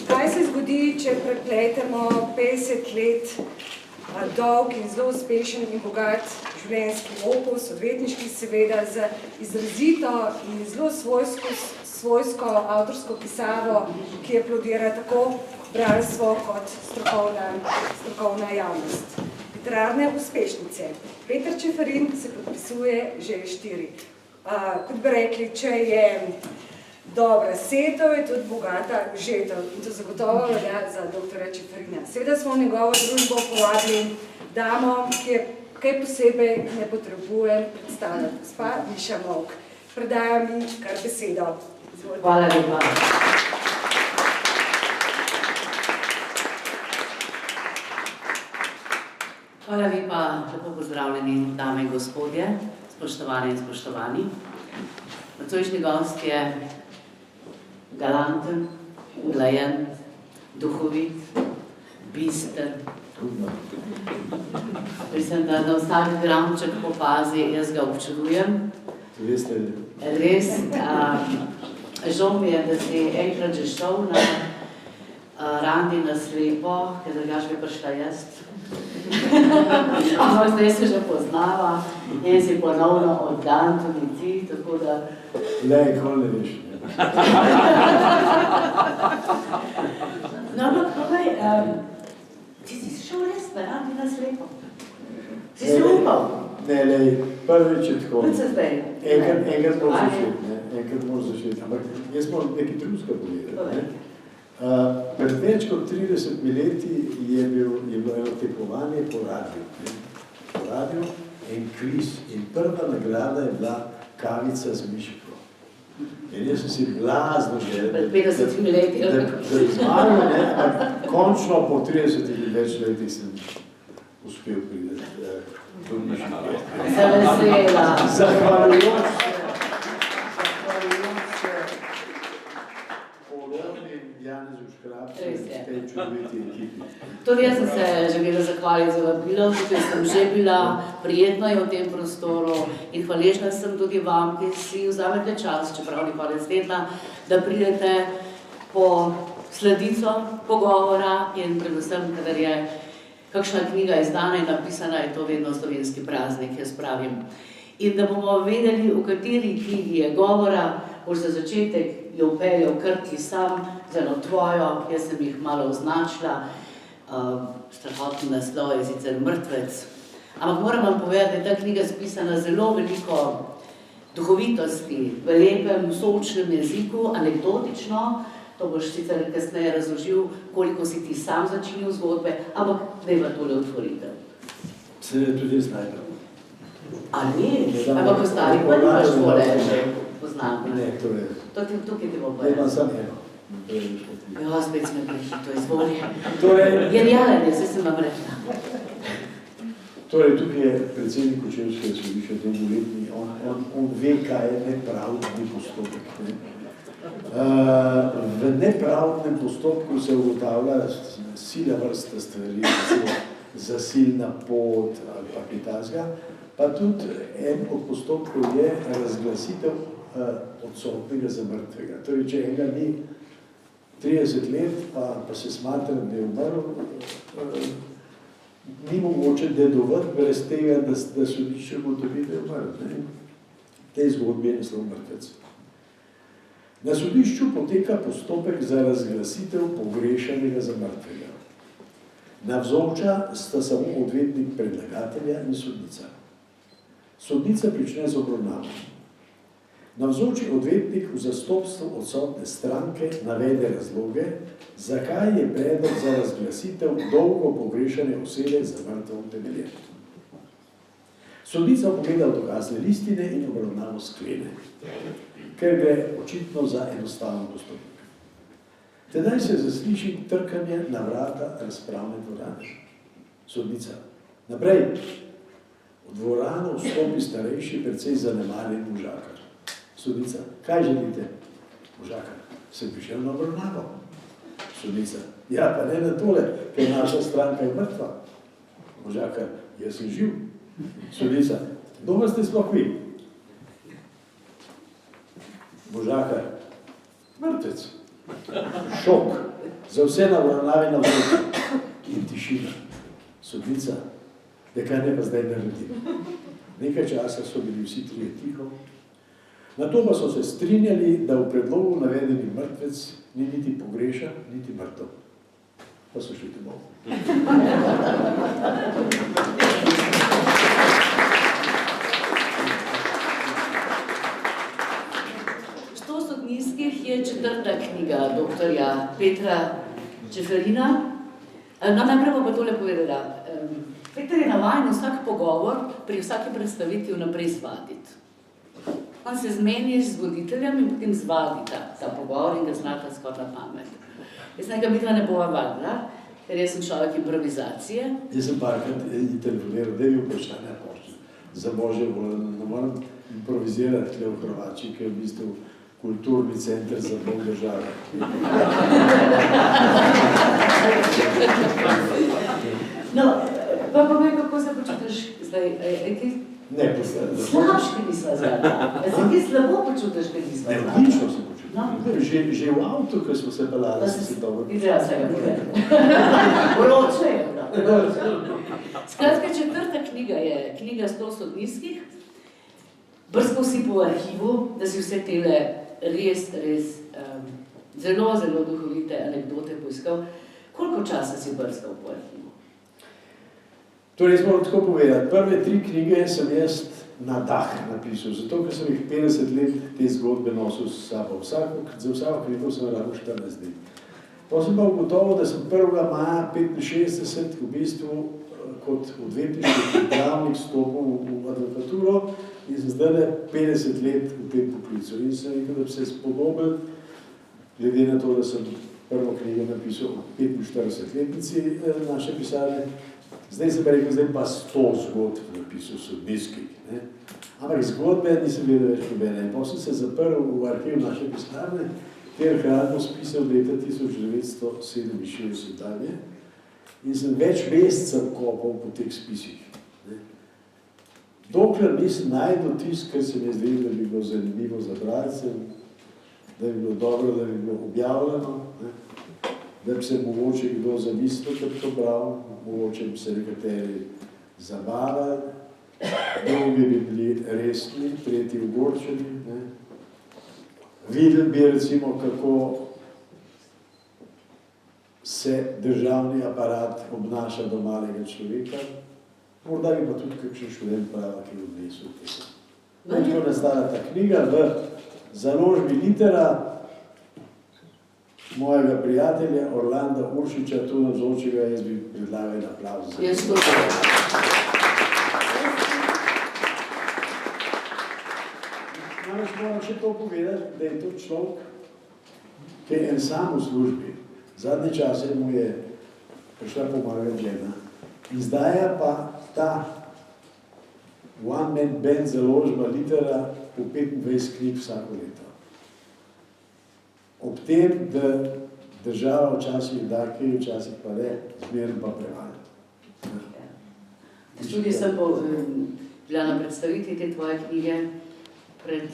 Kaj se zgodi, če prepletemo 50 let dolg in zelo uspešen in bogat življenjski opus, odvetniški seveda, z izrazito in zelo svojsko avtorsko pisavo, ki aplaudira tako bralstvo kot strokovna javnost. Literarne uspešnice. Peter Čeferin se podpisuje že 4. Kot bi rekli, če je dobra setev, je tudi bogata žetev. In to zagotovo velja za doktorja Čeferina. Seveda smo v njegovo družbo povabili damo, ki je kaj posebej ne potrebuje predstavljati. Gospa Miša Molk. Predajam mi kar besedo. Izvolite. Hvala lepa. Hvala lepa, lepo pozdravljeni dame in gospodje, spoštovane in spoštovani. Nocojšnji gost je galanten, uglajen, duhovit, bister. Mislim, da na vsak gramček popazi, jaz ga občudujem. Res. Žal mi je, da si enkrat že šel na randi na slepo, ker drugače bi prišla jaz. Ampak zdaj se že poznava in si ponovno oddan tudi ti, tako da... Ne, nikoli ne veš. No, ampak povej, ti si šel res na randi na slepo? Si se upal? Ne, prvič je tako. Kaj se zdaj? Enkrat moraš začeti, ampak jaz moram nekaj drugega povedati. Pred več kot 30 leti je bilo eno tekmovanje po radiju en kviz in prva nagrada je bila kavica z mišiko. In jaz sem si blazno želel, Pred 50 leti. da zmagam, ampak končno po 30 več letih sem uspel priti do mišike. Se vesela. Zahvaljujoč se Janezu Škrabcu in tej čudoviti ekipi. Tudi jaz sem se želela zahvaliti za vabilo, tukaj sem že bila, prijetno je v tem prostoru in hvaležna sem tudi vam, ki si vzamete čas, čeprav ni konec tedna, da pridete po sledico pogovora in predvsem, kadar je kakšna knjiga izdana in napisana, je to vedno slovenski praznik, jaz pravim. In da bomo vedeli, v kateri knjigi je govora, boš za začetek jo upeljal kar ti sam, z eno tvojo, jaz sem jih malo označila, strahotni naslov je sicer Mrtvec. Ampak moram vam povedati, da je ta knjiga spisana zelo veliko duhovitosti, v lepem, sočnem jeziku, anekdotično, to boš sicer kasneje razložil, koliko si ti sam začinil zgodbe, ampak dajva tole otvoritev. Se ne tudi jaz najdem. A ne? Ampak ostali pa nimaš tole poznam. Ne, to je. Tukaj ti bo Ne, imam povedal. samo eno. Ja, spet smo prehito, izvoli. Torej, Genialen je, vse sem vam rekla. tukaj je predsednik Kočevskega sodišča, dolgoletni, on ve, kaj je nepravdni postopek. V nepravdnem postopku se ugotavlja sila vrsta stvari, zasilna pot ali pa kaj takega, pa tudi en od postopkov je razglasitev odsotnega za mrtvega. Torej, če enega ni 30 let, pa se smatra, da je umrl, ni mogoče dedovati brez tega, da sodišče ugotovi, da je umrl. V tej zgodbi je naslov Mrtvec. Na sodišču poteka postopek za razglasitev pogrešanega za mrtvega. Navzoča sta samo odvetnik predlagatelja in sodnica. Sodnica prične z obravnavo. Navzoči odvetnik v zastopstvu odsotne stranke navede razloge, zakaj je predlog za razglasitev dolgo pogrešane osebe za mrtvo utemeljen. Sodnica pogleda v dokazne listine in obravnavo sklene, ker gre očitno za enostaven postopek. Tedaj se zasliši trkanje na vrata razpravne dvorane. Sodnica. Naprej. V dvorano vstopi starejši, precej zanemarjen možakar. Sodnica. Kaj želite? Možakar. Sem prišel na obravnavo. Sodnica. Ja, pa ne na tole, ker naša stranka je mrtva. Možakar. Jaz sem živ. Sodnica. Kdo ste sploh vi? Možakar. Mrtvec. Šok. Za vse na obravnavi na vzoči in tišina. Sodnica, da kaj ne pa zdaj naredi. Nekaj časa so bili vsi trije tiho. Nato pa so se strinjali, da v predlogu navedeni mrtvec ni niti pogrešan, niti mrtev. Pa so šli domov. Sto sodniških je četrta knjiga doktorja Petra Čeferina. No, najprej pa tole povedala. Peter je navajen vsak pogovor pri vsaki predstavitvi vnaprej zvaditi. On se zmeni z voditeljem in potem zvadita ta pogovor in ga znata skoraj na pamet. Jaz nekaj midva ne bova vadila, ker jaz sem človek improvizacije. Jaz sem parkrat telefoniral, da je bil vprašanje pošli. Za Božje voljo, ne moram improvizirati tle v Hrvačiji, ker je v bistvu kulturni center za bog države. No, pa povej, kako se počutiš zdaj? Ne, posledno. Slabški nisva zdaj. Jaz se ti slabo počutiš, ker nisva Ne, zdaj. odlično se počutim. Že v avtu, ko smo se pelali, sem se dobro. Ideja se ga povedati. Vroče je, da. Skratka, četrta knjiga je knjiga 100 sodniških. Brskal si po arhivu, da si vse tele res zelo duhovite anekdote poiskal. Koliko časa si brskal po arhivu? Torej, smo tako povedati, prve 3 knjige sem jaz na dah napisal, zato ker sem jih 50 let te zgodbe nosil s sabo. Za vsako knjigo sem rabil 14 dni. Pa sem pa ugotovil, da sem 1. maja 65 v bistvu kot odvetniški pravnik stopil v advokaturo in sem zdaj 50 let v tem poklicu. In sem rekel, da bi se spodobil, glede na to, da sem prvo knjigo napisal v 45-letnici naše pisarne. Zdaj sem pa rekel, zdaj pa 100 zgodb napisal sodniških. Ampak zgodbe nisem vedel več nobene. In potem sem se zaprl v arhiv naše pisarne, kjer hladno spisal leta 1967 dalje. In sem več mesecev kopal po teh spisih. Dokler nisem najdel tisto, kar se mi je zdelo, da bi bilo zanimivo za bralce, da bi bilo dobro, da bi bilo objavljeno, da bi se mogoče kdo zamislil, ker to bral, mogoče bi se nekateri zabavali, drugi bi bili resni, tretji ogorčeni. Videli bi recimo, kako se državni aparat obnaša do malega človeka, morda bi pa tudi kakšen študent prava, ki je odnesel tega. Tako je nastala ta knjiga v založbi Litera, mojega prijatelja Orlanda Uršiča, tu navzočega, jaz bi predlagal en aplavz za njega. Namreč moram še to povedati, da je to človek, ki je en sam v službi. Zadnji čase mu je prišla pomagati žena. Izdaja pa ta one-man band založba Litera po 25 knjig vsako leto. Ob tem, da država včasih da, kaj včasih pa ne, zmerno pa prevaja. Tudi sem bila na predstavitvi te tvoje knjige pred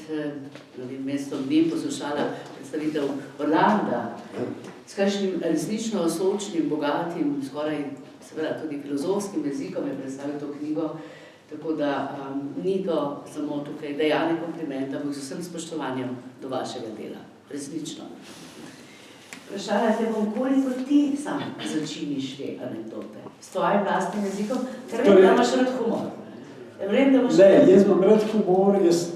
mestom dni poslušala predstavitev Orlanda s kakšnim resnično sočnim, bogatim, skoraj seveda tudi filozofskim jezikom je predstavil to knjigo, tako da ni to samo tukaj dejanje komplimenta, ampak z vsem spoštovanjem do vašega dela. Resnično. Vprašala te bom, koliko ti sam začiniš te anekdote? S tvojim vlastnim jezikom? Ker vem, da imaš rad humor. Ne, jaz imam rad humor, jaz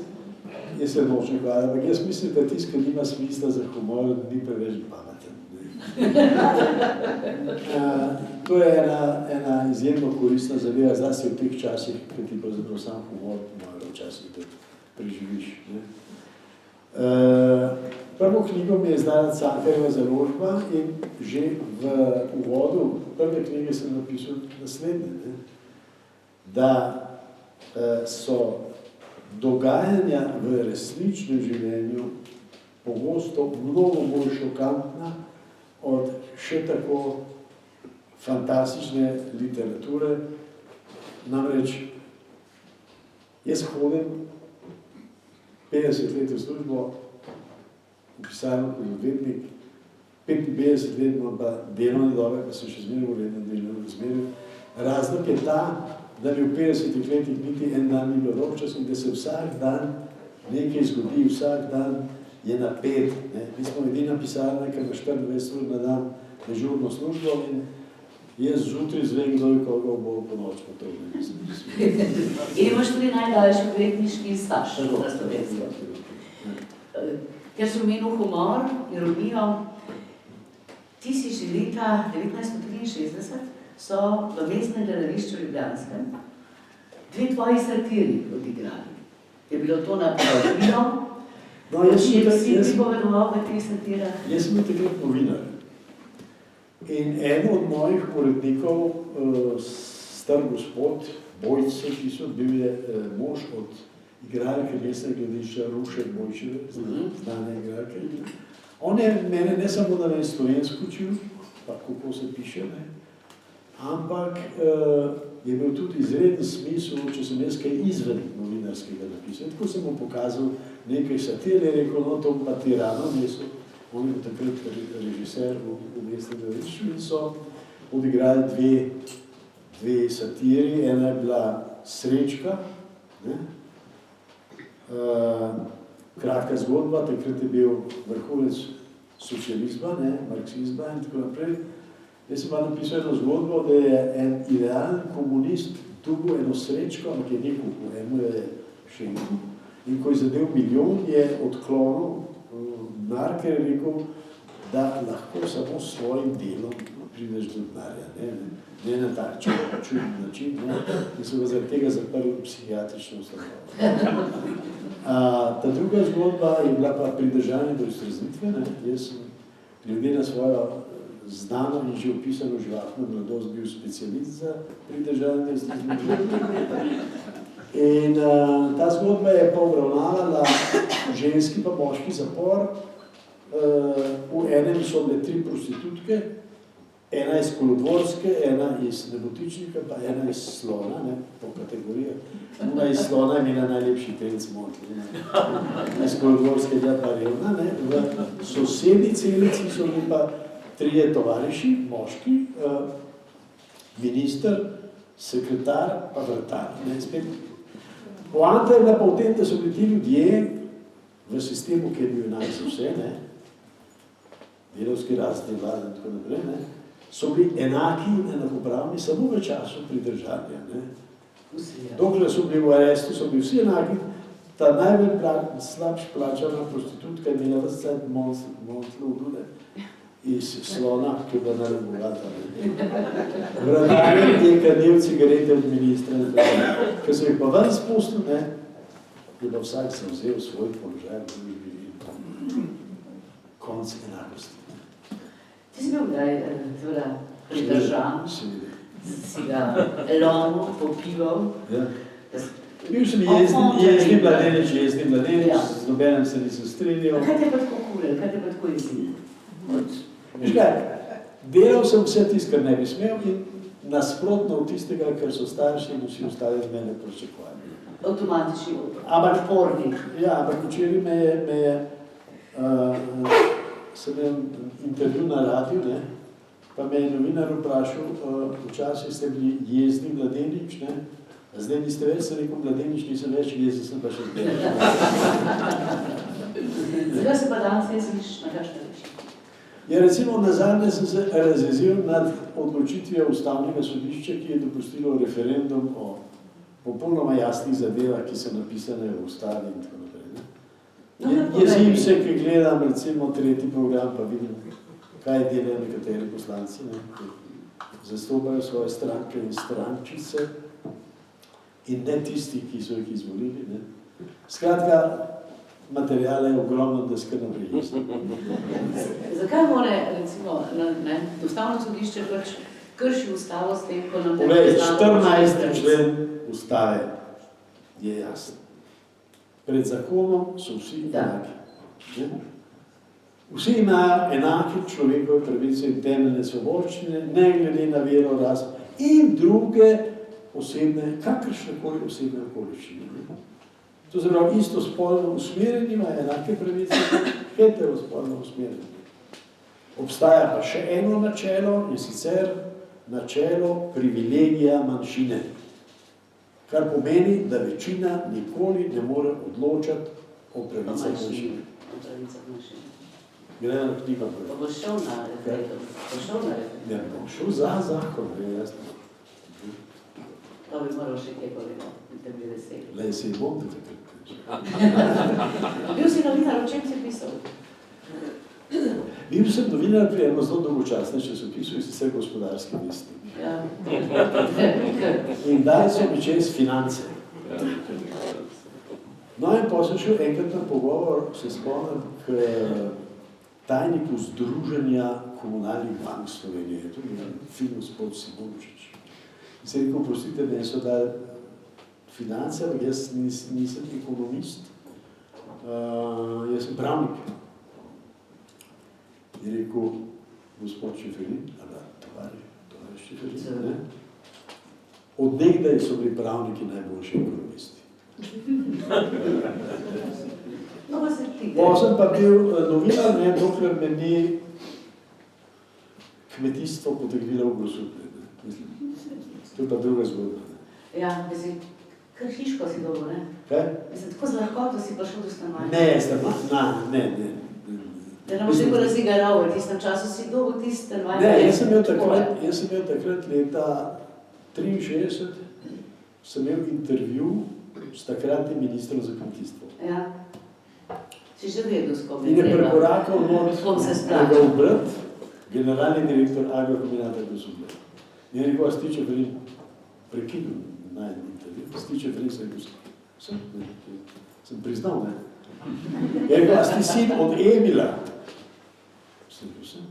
se nočem hvala, ampak jaz mislim, da tisti, ki nima smisla za humor, ni preveč pameten. To je ena izjemno koristna zadeva, zlasti v teh časih, ker ti pravzaprav sam humor pomaga včasih, da preživiš. Prvo knjigo mi je izdala Cankarjeva založba in že v uvodu prve knjige sem napisal naslednje, da so dogajanja v resničnem življenju pogosto mnogo bolj šokantna od še tako fantastične literature. Namreč, jaz hodim 50 let v službo, v pisarno kot odvetnik 55 let imam pa delovne dobe, pa sem še zmeraj v rednem delovnem razmerju. Razlog je ta, da mi v 50 letih niti en dan ni bilo dolgčas in da se vsak dan nekaj zgodi, vsak dan je napet. Mi smo edina pisarna, ker ima 24 ur na dan dežurno službo in jaz zjutraj zvem, kdo je koga bo po noč potovil. In imaš tudi najdaljši odvetniški staž za slovensko. Ker sem omenil humor, ironijo, ti si že leta 1963 so v Mestnem gledališču Ljubljanskem dve tvoji satiri odigrali. Je bilo to na povabilo? No, jaz si pripovedoval v teh satirah? Jaz sem takrat novinar. In eden od mojih urednikov, star gospod, Bojc se pisal, bil je mož od igralke Mestnega gledališča Ruše Bojčeve, znane igralke. On je mene ne samo da me slovensko učil, pa kako se piše, ne, ampak je bil tudi izreden smisel, če sem jaz kaj izven novinarskega napisal. Tako sem mu pokazal nekaj satir, je rekel, no, to pa Tirano mesto. On je takrat režiser v Mestnem gledališču in so odigrali dve satiri. Ena je bila Srečka, ne? Kratka zgodba, takrat je bil vrhunec socializma, ne? Marksizma in tako naprej. Jaz sem pa napisal eno zgodbo, da je en idealen komunist dobil eno srečko, ampak je nekaj po eno je šenko. In ko je zadev milijon, je odklonil denar, ker je rekel, da lahko samo s svojim delom prideš do denarja. Ne na tak čuden način. In so ga zaradi tega zaprli v psihiatrično ustanovo. Ta druga zgodba je bila pa pridržanje do iztreznitve. Jaz sem glede na svojo znano in že opisano živahno mladost bil specialist za pridržanje do iztreznitve. In ta zgodba je pa obravnavala ženski pa moški zapor. V enem so bile 3 prostitutke, ena iz Kolodvorske, ena iz Nebotičnika, pa ena iz Slona, ne, po kategorijah. Ona iz Slona je imela najlepši tenc motli, iz Kolodvorske je bila pa revna, ne. V sosednji celici so bili pa 3 tovariši, moški, minister, sekretar, pa vratar. Poanta je bila pa v tem, da so bili ti ljudje v sistemu, ki je bil enak za vse, ne, delovski rast, vlade in tako naprej, ne, so bili enaki in enakopravni samo v času pridržanja. Dokler so bili v arestu, so bili vsi enaki, ta najbolj slabš plačana prostitutka je imela vse montlo iz Slona, ki je bila najbolj bogata. Vratar je kadil cigarete od ministra, ker so jih pa ven spustil, ne, je pa vsak se vzel svoj položaj v družbi in konc enakosti. Ti si bil kdaj pridržan, si ga lomil, popival? Ja. Bil sem jezni mladenič, z nobenem se nisem strinjal. Kaj te pa tako kuril, kaj te pa tako izgleda? Veš kaj, delal sem vse tisto, kar ne bi smel in nasprotno od tistega, kar so starši in vsi ostali od mene pričakovali. Avtomatični odpornik. Ja, ampak včeraj me je sem imel intervju na radiju, ne, pa me je novinar vprašal, včasih ste bili jezni mladenič, ne, zdaj niste več, sem rekel, mladenič nisem več, jezni sem pa še zdaj. Zdaj se pa danes jezniš na kakšne reči? Ja, recimo, nazadnje sem se razjezil nad odločitvijo Ustavnega sodišča, ki je dopustilo referendum o popolnoma jasnih zadevah, ki so napisane v Ustavi in tako naprej. Jezim se, ki gledam recimo 3. program, pa vidim, kaj delajo nekateri poslanci, ne, ki zastopajo svoje stranke in strančice in ne tisti, ki so jih izvolili. Ne. Skratka, materijala je ogromno, da se kar naprej jesti. Zakaj mora, recimo, Ustavno sodišče pač krši Ustavo s tem, ko nam... Poglej, 14. člen Ustave je jasen. Pred zakonom so vsi enaki. Vsi imajo enake človekove pravice in temeljne svoboščine, ne glede na vero, raso in druge osebne, kakršnekoli osebne okoliščine. To se pravi, istospolno usmerjeni imajo enake pravice, heterospolno usmerjeni. Obstaja pa še eno načelo, in sicer načelo privilegija manjšine, kar pomeni, da večina nikoli ne more odločati o pravicah manjšine. Gre na knjiga. Pa boš šel na referendum? Ja, bom šel za zakon, jasno. To bi moral še kaj povedati, da bi veseli. Le, se bom te takrat. Bil si novinar, o čem si pisal? Bil sem novinar pri eno zelo dolgočasnem časopisu, in sicer Gospodarski vestnik. Ja. In dali so mi čez finance. No in potem sem šel enkrat na pogovor, se spomnim, k tajniku Združenja komunalnih bank Slovenije, to je film gospod Simončič. In se rekel, prostite, da so dali finance, ampak jaz nisem ekonomist, jaz sem pravnik. Je rekel, gospod Čeferin, tovariš Čeferin, ne? Od nekdaj so bili pravniki najboljši ekonomisti. No, pa se ti. Potem pa bil novinar, ne, dokler me ni kmetijstvo potegnilo v Grosuplje. To je pa druga zgodba. Ja, mislim, kar hiško si dobil, ne? Kaj? Mislim, tako z lahkoto si prišel do stanovanja. Ne, ne. Da ne boš rekel, da si ga ral, v tistem času si dobil tiste stanovanje. Ne, jaz sem imel takrat leta 63, sem imel intervju s takratnim ministrom za kmetijstvo. Ja. Si že vedel, s kom je In je treba. prekorakal S kom se splača. njegov brat, generalni direktor Agrokombinata Grosuplje. In je rekel, a Stiče Ferin, prekinil na en intervju, Stiče Ferin se je rekel, sem priznal, ne? Je rekel, a si sin od Emila? Sem rekel, sem.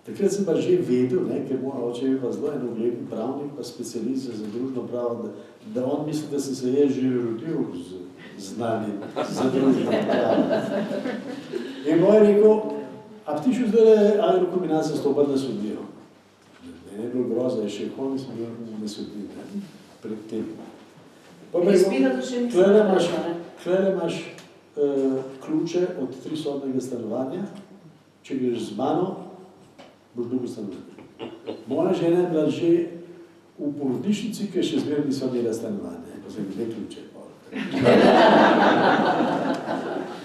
Takrat sem pa že vedel, ne, ker moj oče je pa zelo en ugleden pravnik, pa specialist za družno pravo, da on misli, da sem se je že rodil z znanjem za družno pravo. In moj je rekel, a ti šel zdaj Agrokombinat zastopati na sodnijo? Ne je bilo groza, je še komi sem bil na sodnijo, pred tem. Klele imaš ključe od 3-sobnega stanovanja, če greš z mano, boš dobil stanovanje. Moja žena je bila že v porodnišnici, ki še zmeraj niso imela stanovanja, pa sem 2 ključe.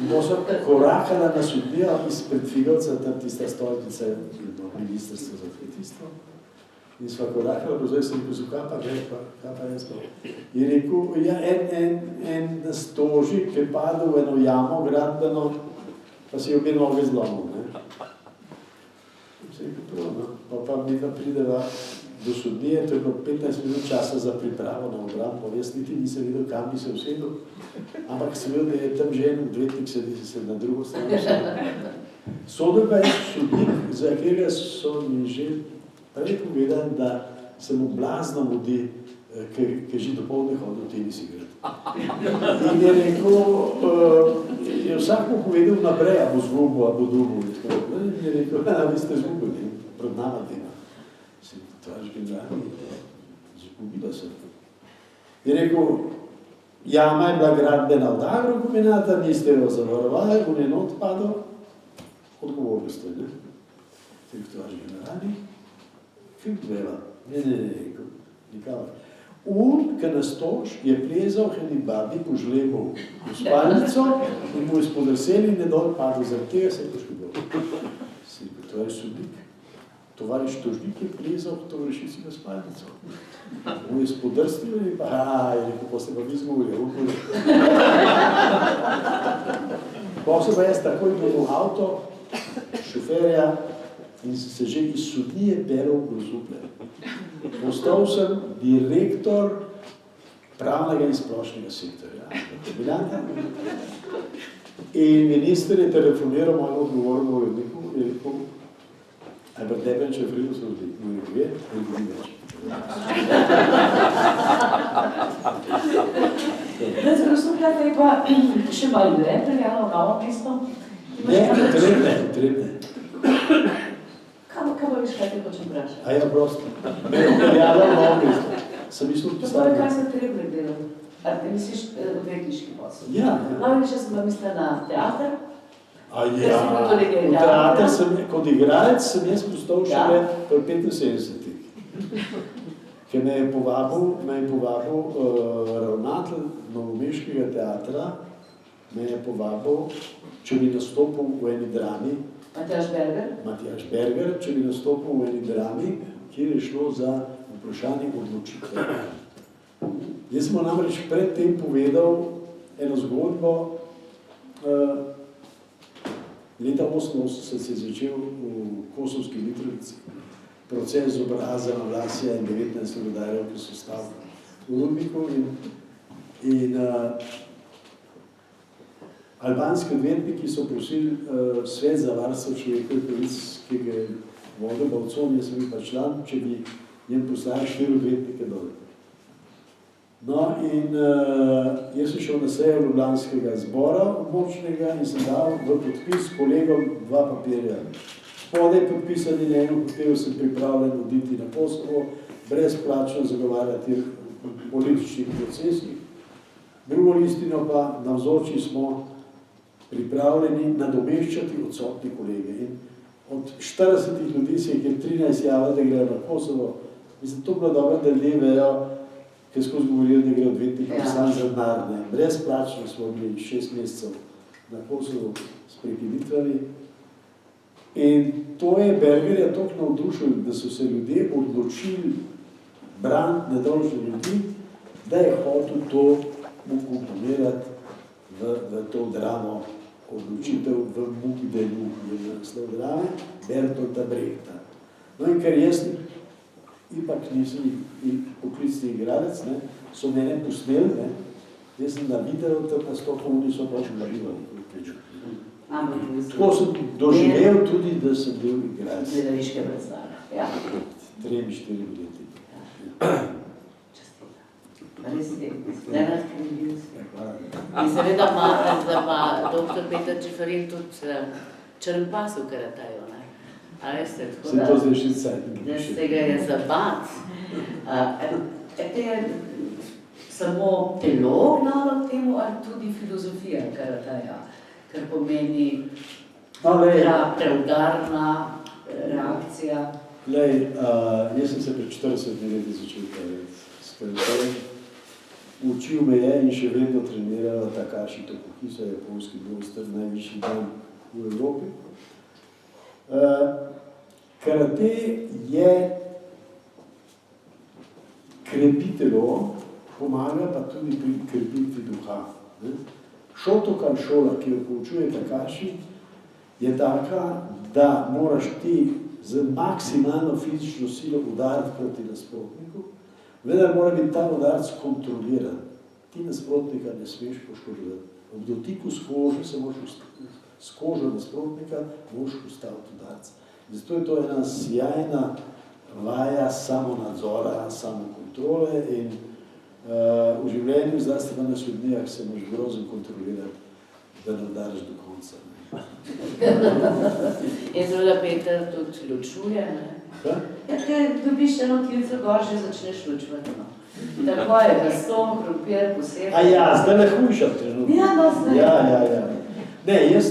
No, so korakala na sodnijo izpred Figovca, tam tista stolpica ministrstva za kmetijstvo. In sva korakala, pa zdaj sem rekel, kaj pa jaz pa. Je rekel, ja, en stožik je padel v eno jamo gradbeno, pa si je obe noge zlomil, ne. Se je rekel, pa mi pa prideva do sodnije, to je bilo 15 minut časa za pripravo na obrambo. Jaz niti nisem videl, kam bi se usedel, ampak sem videl, da je tam že en odvetnik sedi se na drugo strano. Sodel pa je sodnik, za katerega so mi že prej povedali, da se mu blazno mudi, ki že dopoldne hodil v tenis igrati. In je rekel, je vsak mu povedal naprej, a bo zgubil, a bo dobil. In je rekel, vi ste zgubili, pred nama tema. To je generalni, zgubila sem. Je rekel, jama je bila gradbena od Agrokombinata, niste jo zavarovali, bo njen odpadel, odgovornost je, ne? To je generalni. Kaj gleda? Ne, rekel, nikakor. Ki nas tož je plezal eni babi po žlebu v spalnico in mu je spodrseli in je dol padel, zaradi tega se je poškodoval. Si rekel, to je sodnik. Tovariš tožnik je plezal v tovarišici v spalnico. Mu je spodrsnil in pa, je rekel, pa se pa vi zgubili. Pa se pa jaz takoj bil v avto, šoferja, in se že iz sodnije peral v Grosuplje. Postal sem direktor pravnega in splošnega sektorja. In minister je telefoniral mojemu odgovornemu uredniku in je rekel, aj pa tebe, če je Frido se vdi, no ne ve, ne vidi več. Da z Grosuplja te je pa še malo dre preljalo v Novo mesto? Ne, trebne. Kaj pa viš, kaj te hočem vprašati? A ja, prosto. Me je preljalo v Novo mesto. Sem mislil pisati. Kaj se Trebnjak delal? A te misliš odvetniški posel? Ja. No, še sem pa mislila na teater, A ja, v teater kot igralec sem jaz postal šele pri 75. Ker me je povabil ravnatelj novomeškega teatra, me je povabil, če bi nastopil v eni drami. Matjaž Berger, če bi nastopil v eni drami, kjer je šlo za vprašanje odločitve. Jaz sem namreč predtem povedal eno zgodbo. Leta 1988 se je začel v Kosovski Mitrovici proces zobrazana Vlasija in 19 rudarjev, ki so stali v rudniku in albanski odvetniki so prosili svet za varstvo človekovih pravic, ki ga je vodil Bavcon, jaz sem bil pa član, če bi njem poslali 4 odvetnike dole. No in jaz sem šel na sejo Ljubljanskega zbora območnega in sem dal v podpis kolegom 2 papirja. Spodaj podpisani na eno hotel sem pripravljen oditi na Kosovo, brezplačno zagovarjati v političnih procesih. Drugo listino pa navzoči smo pripravljeni nadomeščati odsotni kolege. In od 40 ljudi se jih je 13 javilo, da grejo na Kosovo. Mislim, to bilo dobro, da ljudje vejo, ki skozi govorijo, da gre odvetniki sam za denar. Brezplačno smo bili 6 mesecev na Kosovo s prekinitvami. In to je Bergerja toliko navdušilo, da so se ljudje odločili braniti nedolžne ljudi, da je hotel to ukomponirati v to dramo odločitev v Mukdelu, je naslov drame, Bertolta Brehta. No in ker jaz ipak nisem poklicni igralec, so mene posneli, jaz sem na video, tako oni so pač glavivali. Tako sem doživel tudi, da sem bil igralec. Gledališke predstave, ja. 3-4 leti. Res je, Lenart Krivljivski. In seveda ima dr. Peter Čeferin tudi črn pas v karataju, ne? A veste, tako da... Se to zdaj šicaj. Da se ga je zabat. Je samo telo gnalo k temu, ali tudi filozofija karataja, kar pomeni preudarna reakcija. Glej, jaz sem se pred 40 leti začel s karatajem. Učil me je in še vedno trenirala Takashi Tokuhisa, japonski mojster, najvišji dan v Evropi. Karate je krepi telo, pomaga pa tudi pri krepitvi duha. Shotokan šola, ki jo poučuje Takashi, je taka, da moraš ti z maksimalno fizično silo udariti proti nasprotniku, vendar mora biti ta udarc kontroliran. Ti nasprotnika ne smeš poškodovati. Ob dotiku s kožo nasprotnika moraš ustaviti udarc. Zato je to ena sjajna vaja samonadzora, samokontrole in v življenju, zlasti pa na sodnijah, se moraš grozno kontrolirati, da ne udariš do konca. In seveda Peter tudi ločuje, ne? Ja, te dobiš eno kilco gor, že začneš ločvati, no. Tako je, gaston, krompir, posebej. A ja, zdaj le hujšam trenutno. Ja, no, zdaj. Ja. Ne, jaz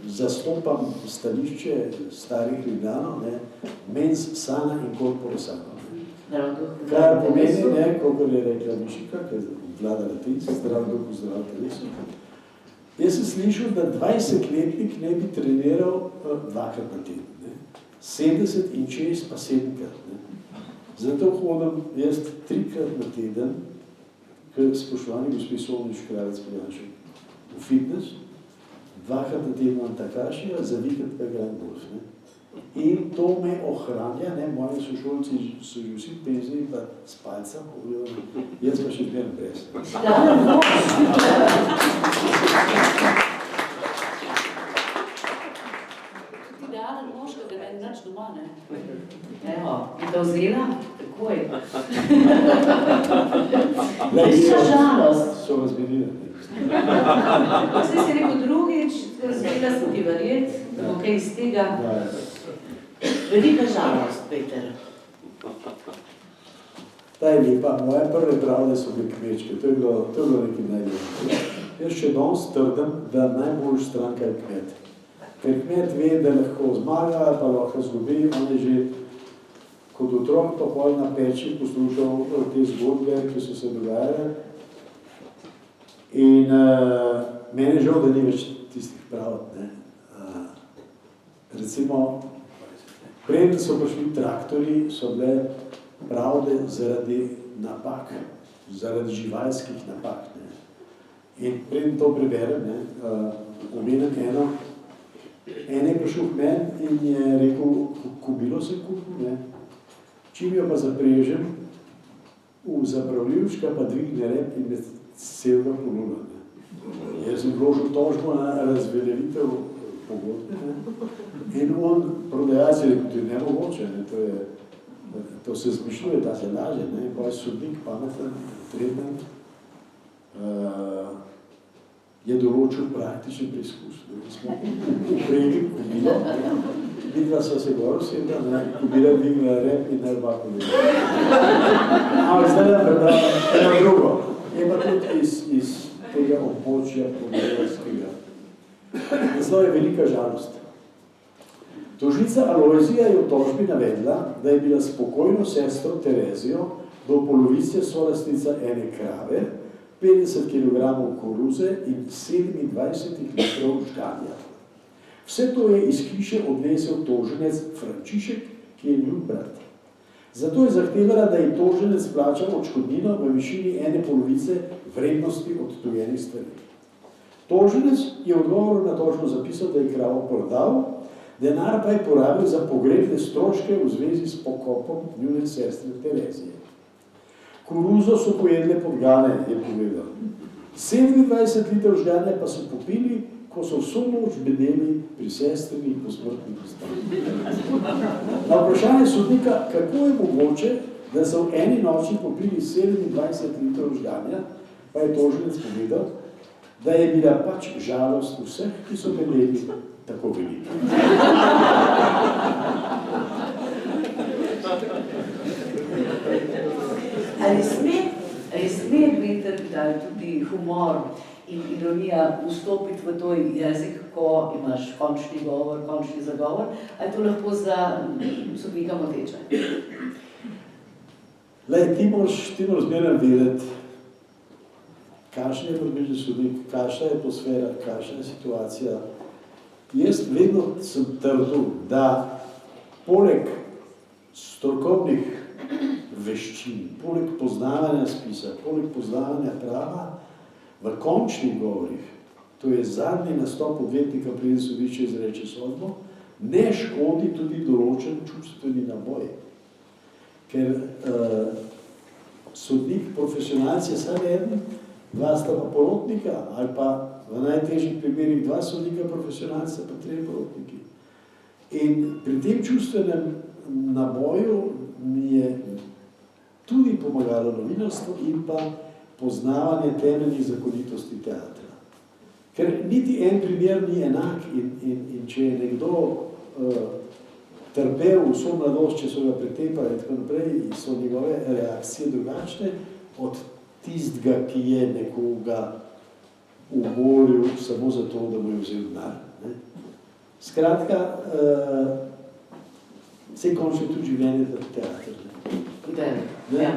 zastopam stališče starih Ljubljanov, mens sana in corpore sano. Kar pomeni, kako je rekla Mišika, ki je vlada latinci, zdrav duh, zdrav telesu. Jaz sem slišal, da 20-letnik ne bi treniral 2-krat na teden, 70 in 6 pa 7-krat. Zato hodim jaz 3-krat na teden, k spoštovani gospe Solnič Kralec Poljanšek, v fitness, 2-krat na teden imam Takashija, za vikend pa igram golf. In to me ohranja, moji sošolci so že vsi penziji, pa s palca, jaz pa še zmerno brez. Idealen moška, da ne nič doma, ne? Evo, bi to vzela? Takoj. Nisa žalost. So vas bili. Vse si rekel drugič, vzela sem ti verjet, da bo kaj iz tega. Velika žalost, Peter. Ta je lepa. Moje prve pravde so bile kmečke. To je bilo nekaj najlepše. Jaz še danes trdim, da najbolj stranka je kmet. Ker kmet ve, da lahko zmaga, pa lahko zgubi, on je že kot otrok pa pol na peči poslušal te zgodbe, ki so se dogajale. In meni je žal, da ni več tistih pravd. Recimo, preden so prišli traktorji, so bile pravde zaradi napak, zaradi živalskih napak. In preden to preberem, omenim eno, en je prišel k meni in je rekel, kobilo se kupil, čim jo pa zaprežem, v zapravljivčka pa dvigne rep in me celega ponudil. Jaz sem vložil tožbo na razveljavitev pogodbe. In on, prodajalec je rekel, to je nemogoče, to se zmišljuje, da se laže, pa je sodnik pameten, treten, je določil praktičen preizkus. Smo upregi kobilo, vidva sva se gor vsega, kobila dvigla rep in ne oba kobila. Ampak zdaj nam prebrala drugo. Je pa tudi iz tega območja pogovorskega. Naslov je velika žalost. Tožnica Alojzija je v tožbi navedla, da je bila spokojno sestro Terezijo do polovice solastnica ene krave, 50 kg koruze in 27 litrov žganja. Vse to je iz hiše odnesel toženec Frančišek, ki je njun brat. Zato je zahtevala, da je toženec plačal odškodnino v višini ene polovice vrednosti odtujenih stvari. Toženec je v odgovoru na tožbo zapisal, da je kravo prodal, denar pa je porabil za pogrebne stroške v zvezi s pokopom njune sestre Terezije. Koruzo so pojedle podgane, je povedal. 27 litrov žganja pa so popili, ko so vso noč bedeli pri sestrini posmrtnih ostankih. Na vprašanje sodnika, kako je mogoče, da so v eni noči popili 27 litrov žganja, pa je toženec povedal, da je bila pač žalost vseh, ki so bedeli tako velika. Ali sme veter, kdaj tudi humor in ironija vstopiti v tvoj jezik, ko imaš končni govor, končni zagovor, ali to lahko za sodnika moteče? Ti moraš zmeraj vedeti, kakšen je približen sodnik, kakšna je atmosfera, kakšna je situacija. Jaz vedno sem trdil, da poleg strokovnih veščin, poleg poznavanja spisa, poleg poznavanja prava, v končnih govorih, to je zadnji nastop odvetnika, preden sodišče izreče sodbo, ne škodi tudi določen čustveni naboj. Ker sodnik, profesionalc je samo eden, dva sta pa porotnika, ali pa v najtežjih primerih dva sodnika profesionalca, pa trije porotniki. In pri tem čustvenem naboju mi je tudi pomagalo novinarstvo in pa poznavanje temeljnih zakonitosti teatra. Ker niti en primer ni enak in če je nekdo trpel vso mladost, če so ga pretepali in tako naprej, so njegove reakcije drugačne od tistega, ki je nekoga umoril samo zato, da mu je vzel denar. Skratka, vse končno tudi življenje teatra. Ja.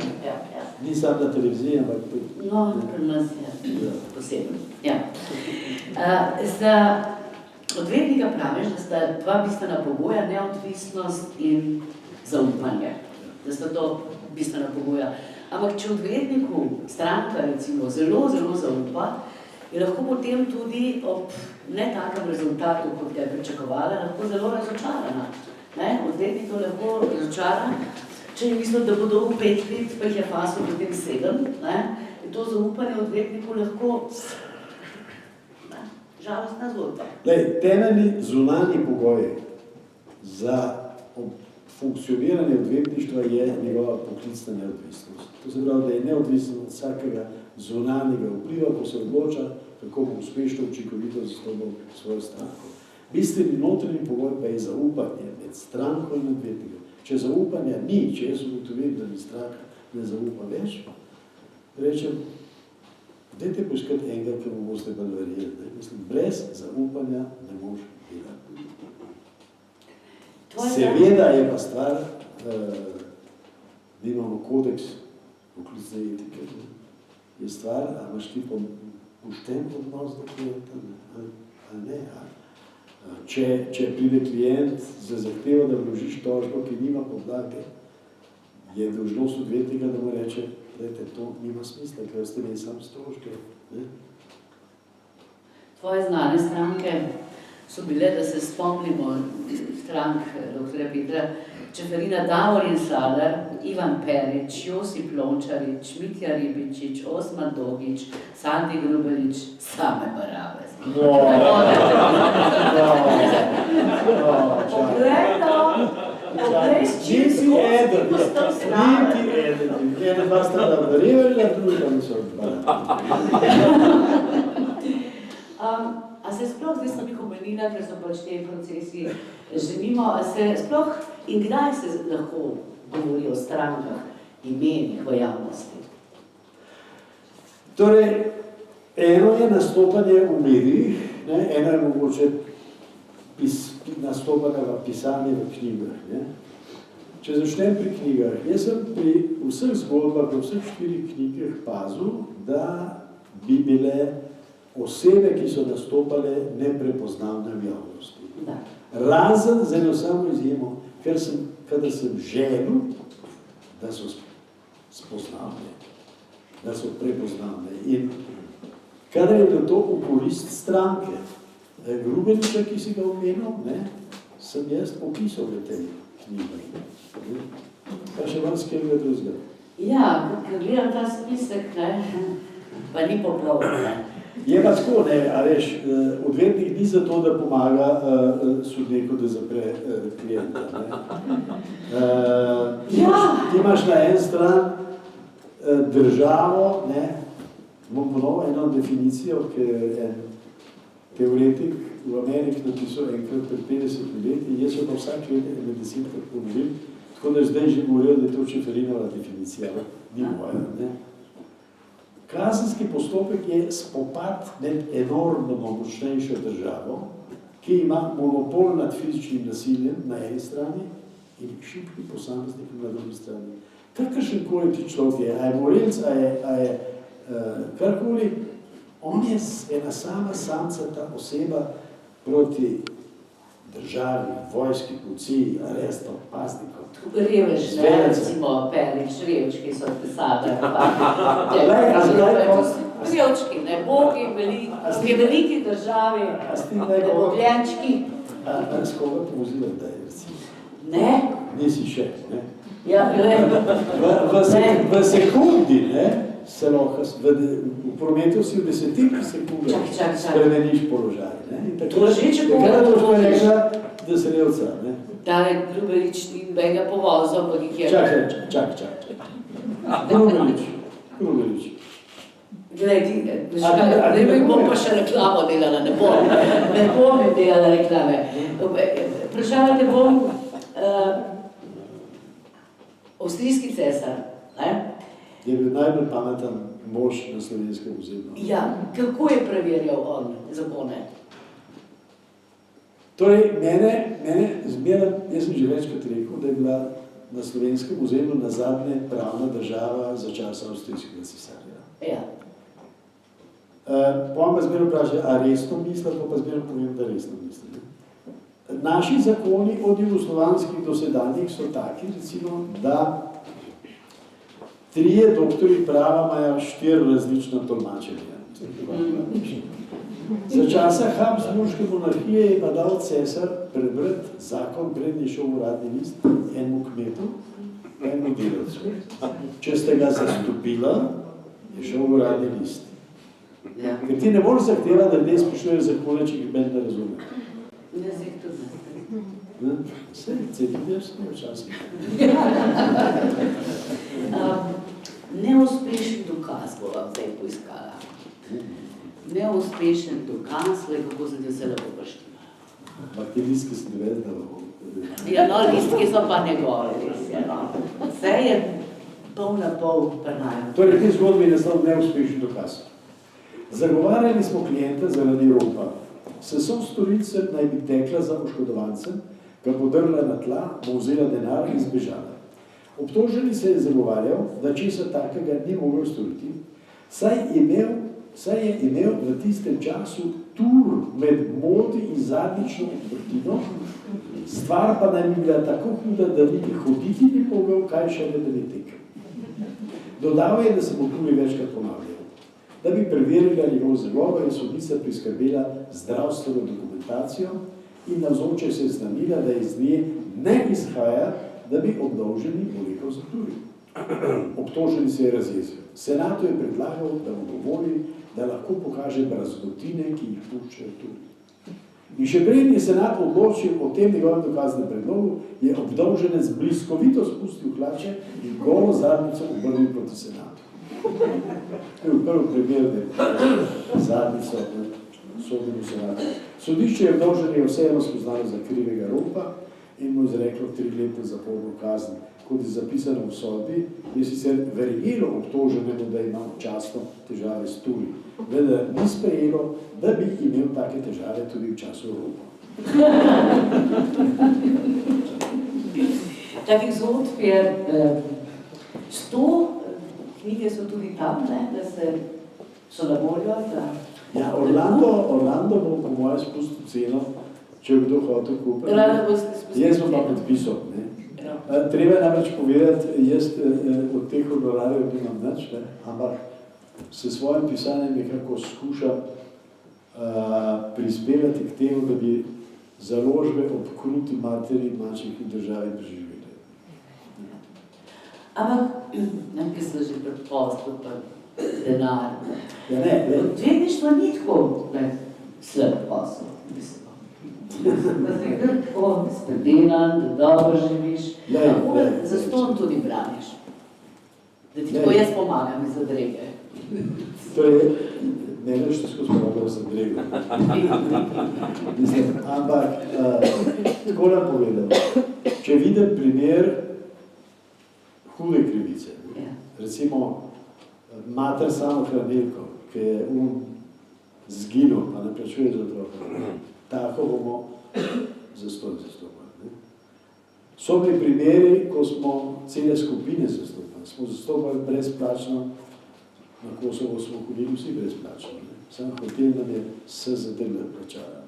Ni samo na televiziji, ampak tudi. No, pri nas je posebno. Ja. Za odvetnika praviš, da sta dva bistvena pogoja, neodvisnost in zaupanje. Da sta to bistvena pogoja. Ampak če odvetniku stranka recimo zelo zaupa, je lahko potem tudi ob ne takem rezultatu, kot ga je pričakovala, lahko zelo razočarana. Odvetnik to lahko razočara, če je mislil, da bo dolgo 5 let, pa jih je fasal potem 7, je to zaupanje odvetniku lahko žalostna zgodba. Temeljni zunanji pogoj za funkcioniranje odvetništva je njegova poklicna neodvisnost. To se pravi, da je neodvisen od vsakega zunanjega vpliva, ko se odloča, kako bo uspešno učinkovito zastopal svojo stranko. Bistveni notranji pogoj pa je zaupanje med stranko in odvetnikom. Če zaupanja ni, če jaz ugotovim, da mi stranka ne zaupa več, rečem, Dajte poiskati enega, ki mu boste bolj verjeli. Mislim, brez zaupanja ne moš delati. Seveda je pa stvar, da imamo kodeks poklicne etike, je stvar, ali imaš ti pošten odnos do klienta, ali ne. Če pride klient za zahtevo, da vložiš tožbo, ki nima podlage, je dolžnost odvetnika, da mu reče, da to nima smisla, ker ste ne sam stroške. Tvoje znane stranke so bile, da se spomnimo strank dr. Petra Čeferina, Davorin Sadar, Ivan Perić, Josip Lončarič, Mitja Ribičič, Osman Dogić, Sandi Grubelić, Same Barabe. Poglej, s čim skozi postal strane. Ena dva sta da verjela, druga niso odbala. A se sploh, zdaj sem jih omenila, ker so pač te procesi želimo, a se sploh in kdaj se lahko govori o strankah, imenih v javnosti? Torej, eno je nastopanje v medijih, eno je mogoče nastopanje v pisanje v knjigah. Ne? Če začnem pri knjigah, jaz sem pri vseh zgodbah, pri vseh 4 knjigah pazil, da bi bile osebe, ki so nastopale, neprepoznavne v javnosti. Da. Razen za eno samo izjemo, kadar sem želel, da so spoznavne, da so prepoznavne. In kadar je bilo to v korist stranke, Grubeliča, ki si ga omenil, sem jaz opisal v tej knjigi. Pa še vam skrbega drugega. Ja, ker gledam ta spisek, pa ni popolno. Je pa tako, a veš, odvetnik ni zato, da pomaga sodniku, da zapre klienta. Ti imaš na en stran državo, bom ponovil eno definicijo, ki je en teoretik v Ameriki napisal enkrat pred 50 leti, jaz so pa vsak let ene 10krat ponovil, tako da zdaj že govoril, da je to Čeferinova definicija, ni moja. Kazenski postopek je spopad med enormno močnejšo državo, ki ima monopol nad fizičnim nasiljem na eni strani in šibki posameznik na drugi strani. Kakršenkoli ti človek je, a je morilc, a je karkoli, on je ena sama samcata oseba proti državi, vojski, policiji, arestom, paznikom. Revež, recimo Perić, Revčki so pisali. Revčki, bogi, veliki državi, bogljančki. A s koga povozila zdaj, recimo? Ne? Nisi še, ne? Ja, v sekundi, se lahko, v prometu si v 10 sekundah spremeniš položaj. To že, če takrat lahko je rekla, da se levca. Da je Grubelič ni benga povozil, ampak jih je... Čak. Grubelič. Glej, ne bom pa še reklamo delala, ne bom delala reklame. Vprašala te bom, avstrijski cesar, je bil najbolj pameten mož na slovenskem ozemlju. Ja, kako je preverjal on zakone? Torej, mene zmeraj, jaz sem že večkrat rekel, da je bila na slovenskem ozemlju nazadnje pravna država za časa avstrijskega cesarja. Ja. Potem pa zmeraj vprašaj, a resno misli, pa zmeraj povem, da resno misli. Naši zakoni od jugoslovanskih do sedanjih so taki, recimo, da 3 doktori prava imajo 4 različna tolmačenja. Za časa Habsburške monarhije je pa dal cesar prebrati zakon, prednji šel uradni list, enemu kmetu, enemu delavcu. Če ste ga zastopila, je šel uradni list. Ker ti ne moreš zahtevati, da ljudje spoštujejo zakone, če jih ben ne razume. Jezik tudi ne. Vse, celidir smo včasih. Neuspešen dokaz bo vam zdaj poiskala. Neuspešen dokaz, kako se ti vse lepo poštima. Ampak ti listki sem vedela. Ja, no, listki so pa njegove, res je, no. Vse je pol na pol prnajo. Torej, te zgodbe je nastal neuspešen dokaz. Zagovarjali smo klienta zaradi ropa. S sostorilcem naj bi tekla za oškodovancem, ga podrla na tla, mu vzela denar in zbežala. Obtoženi se je zagovarjal, da česa takega ni mogel storiti, saj je imel v tistem času tur med moti in zadnjično odvrtino, stvar pa naj bi bila tako huda, da niti hoditi ni mogel, kaj še ne da bi tekel. Dodal je, da se mu tudi večkrat ponavljal. Da bi preverila njegov zagovor, je sodnica priskrbela zdravstveno dokumentacijo in navzoče se je znanila, da iz nje ne izhaja, da bi obdolženi bolekal zaturil. Obtoženi se je razjezil. Senatu je predlagal, da mu dovoli, da lahko pokaže brazgotine, ki jih puščajo tudi. In še preden je senat odločil o tem njegovem dokaznem predlogu, je obdolženec bliskovito spustil hlače in golo zadnjico obrnil proti senatu. To je v prvi primer, da zadnjico sodnemu senatu. Sodišče je obdolženje vseeno spoznalo za krivega ropa in mu izreklo 3-letno zaporno kazen. Kot je zapisano v sodbi, je sicer verjelo obtoženemu, da ima občasno težave s tuli, vendar ni sprejelo, da bi imel take težave tudi v času ropa. Takih zgodb je 100, knjige so tudi tam, ne, da so na voljo. Ja, Orlando bo po moje spustil ceno, če bi kdo hotel kupiti. Jaz bom pa podpisal. Treba je namreč povedati, jaz od teh honorarjev nimam nič, ampak s svojim pisanjem nekako skušam prispevati k temu, da bi založbe ob kruti materi manjših državi preživeli. Ampak, ki so že predposlu, pa denar. Ja, ne. Odvetništvo ni tako slab posel, mislim. Da se je tako spredelan, da dobro živiš, zaston tudi braniš. Da ti tako jaz pomagam iz zadrege. To je, ne veš, da skozi pomagam za zadrego. Ampak, tako nam povedal, če vidim primer hude krivice, recimo mater samohranilko, ki je zginil, pa ne plačuje za otroka, tako bomo zastonj zastopali. So bili primeri, ko smo cele skupine zastopali. Smo zastopali brezplačno, na Kosovo smo hodili vsi brezplačno. Sam hotel nam je SZDL plačala.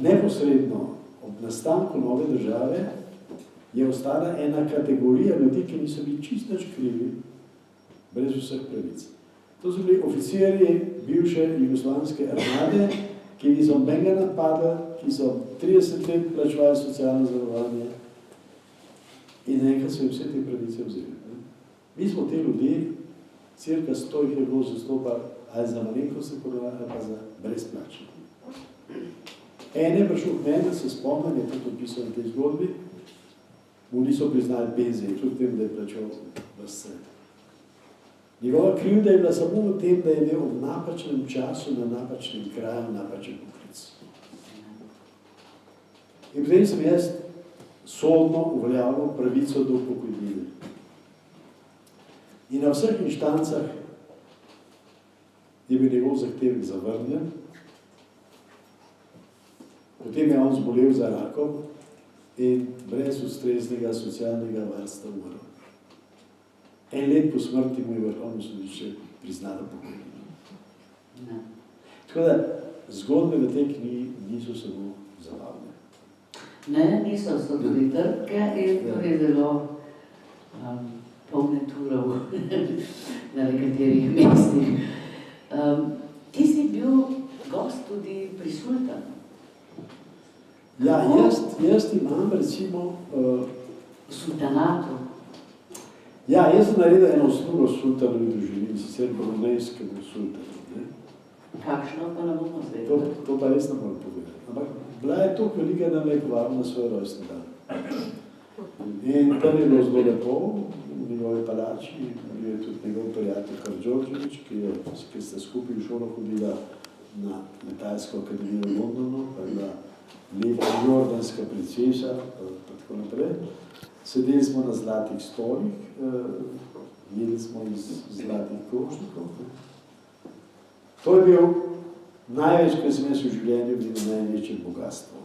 Neposredno ob nastanku nove države je ostala ena kategorija ljudi, ki niso bili čisto nič krivi, brez vseh pravic. To so bili oficirji bivše jugoslovanske armade, ki niso nobenega napada, ki so 30 let plačevali socialno zavarovanje in enkrat so jim vse te pravice vzeli. Mi smo te ljudi, cirka 100 jih je bilo zastopali, ali za malenkost honorar, ali pa za brezplačno. En je prišel k meni, da se spomnim, je tudi opisal na tej zgodbi, mu niso priznali penzije, kljub tem, da je plačal vse. Njegova krivda je bila samo v tem, da je imel v napačnem času, na napačnem kraju, napačen poklic. In potem sem jaz sodno uveljavljal pravico do pokojnine. In na vseh inštancah je bil njegov zahtevek zavrnjen, potem je on zbolel za rakom in brez ustreznega socialnega varstva umrl. En let po smrti mu je Vrhovno sodišče priznalo pokojnino. Tako da zgodbe v tej knjigi niso samo zabavne. Ne, niso, so tudi trpke in tudi zelo polne turov na nekaterih mestih. Ti si bil gost tudi pri sultanu. Ja, jaz imam recimo sultanatu. Ja, jaz sem naredil eno uslugo sultanovi družini, sicer brunejskemu sultanu. Kakšno pa ne bomo zvedeli? To pa res ne moram povedati. Ampak bila je to velika, da me je povabil na svoj rojstni dan. In tam je bilo zelo lepo, v njegovi palači, je tudi njegov prijatelj Kardžordževič, ki sta skupaj v šolo hodila na letalsko akademijo v Londonu, pa je bila lepa jordanska princesa, pa tako naprej. Sedeli smo na zlatih stolih jedli smo iz zlatih krožnikov. To je bil največ, kar sem jaz v življenju videl, največje bogatstvo.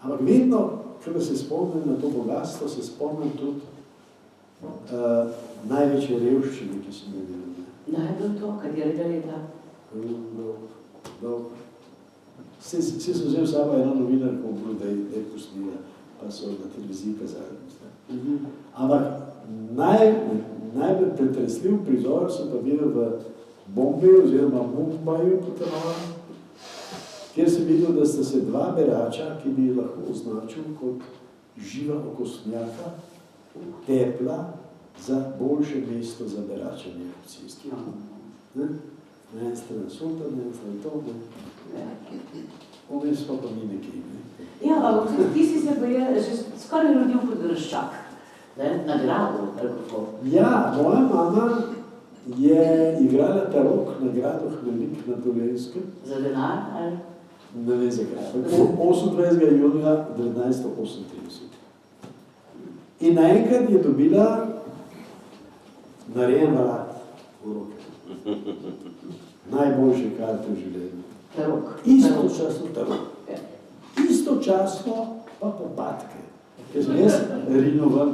Ampak vedno, ko se spomnim na to bogatstvo, se spomnim tudi največje revščine, ki sem jo videl. Najbolj to, katerega leta? Vse sem vzel sabo eno novinarko, da je pustila, pa so na televiziji kazali. Ampak najbolj pretresljiv prizor sem pa videl v Bombeju oziroma Mumbaju, kjer sem videl, da sta se dva berača, ki bi lahko označil kot živa okostnjaka, tepla za boljše mesto za beračenje v cesti. Na en stran sultan, na en stran to, vmes pa ni nekaj. Ja, ampak ti si se že skoraj rodil kot Graščak, na gradu, tako. Ja, moja mama je igrala tarok na gradu Hmelnik na Dolenjskem. Za denar, ali? Ne vem zakaj. 28. junija 1938. In naenkrat je dobila narejen varat v roke. Najboljše karte v življenju. Tarok. Istočasno tarok. Istočasno pa popadke. Ker sem jaz rinil ven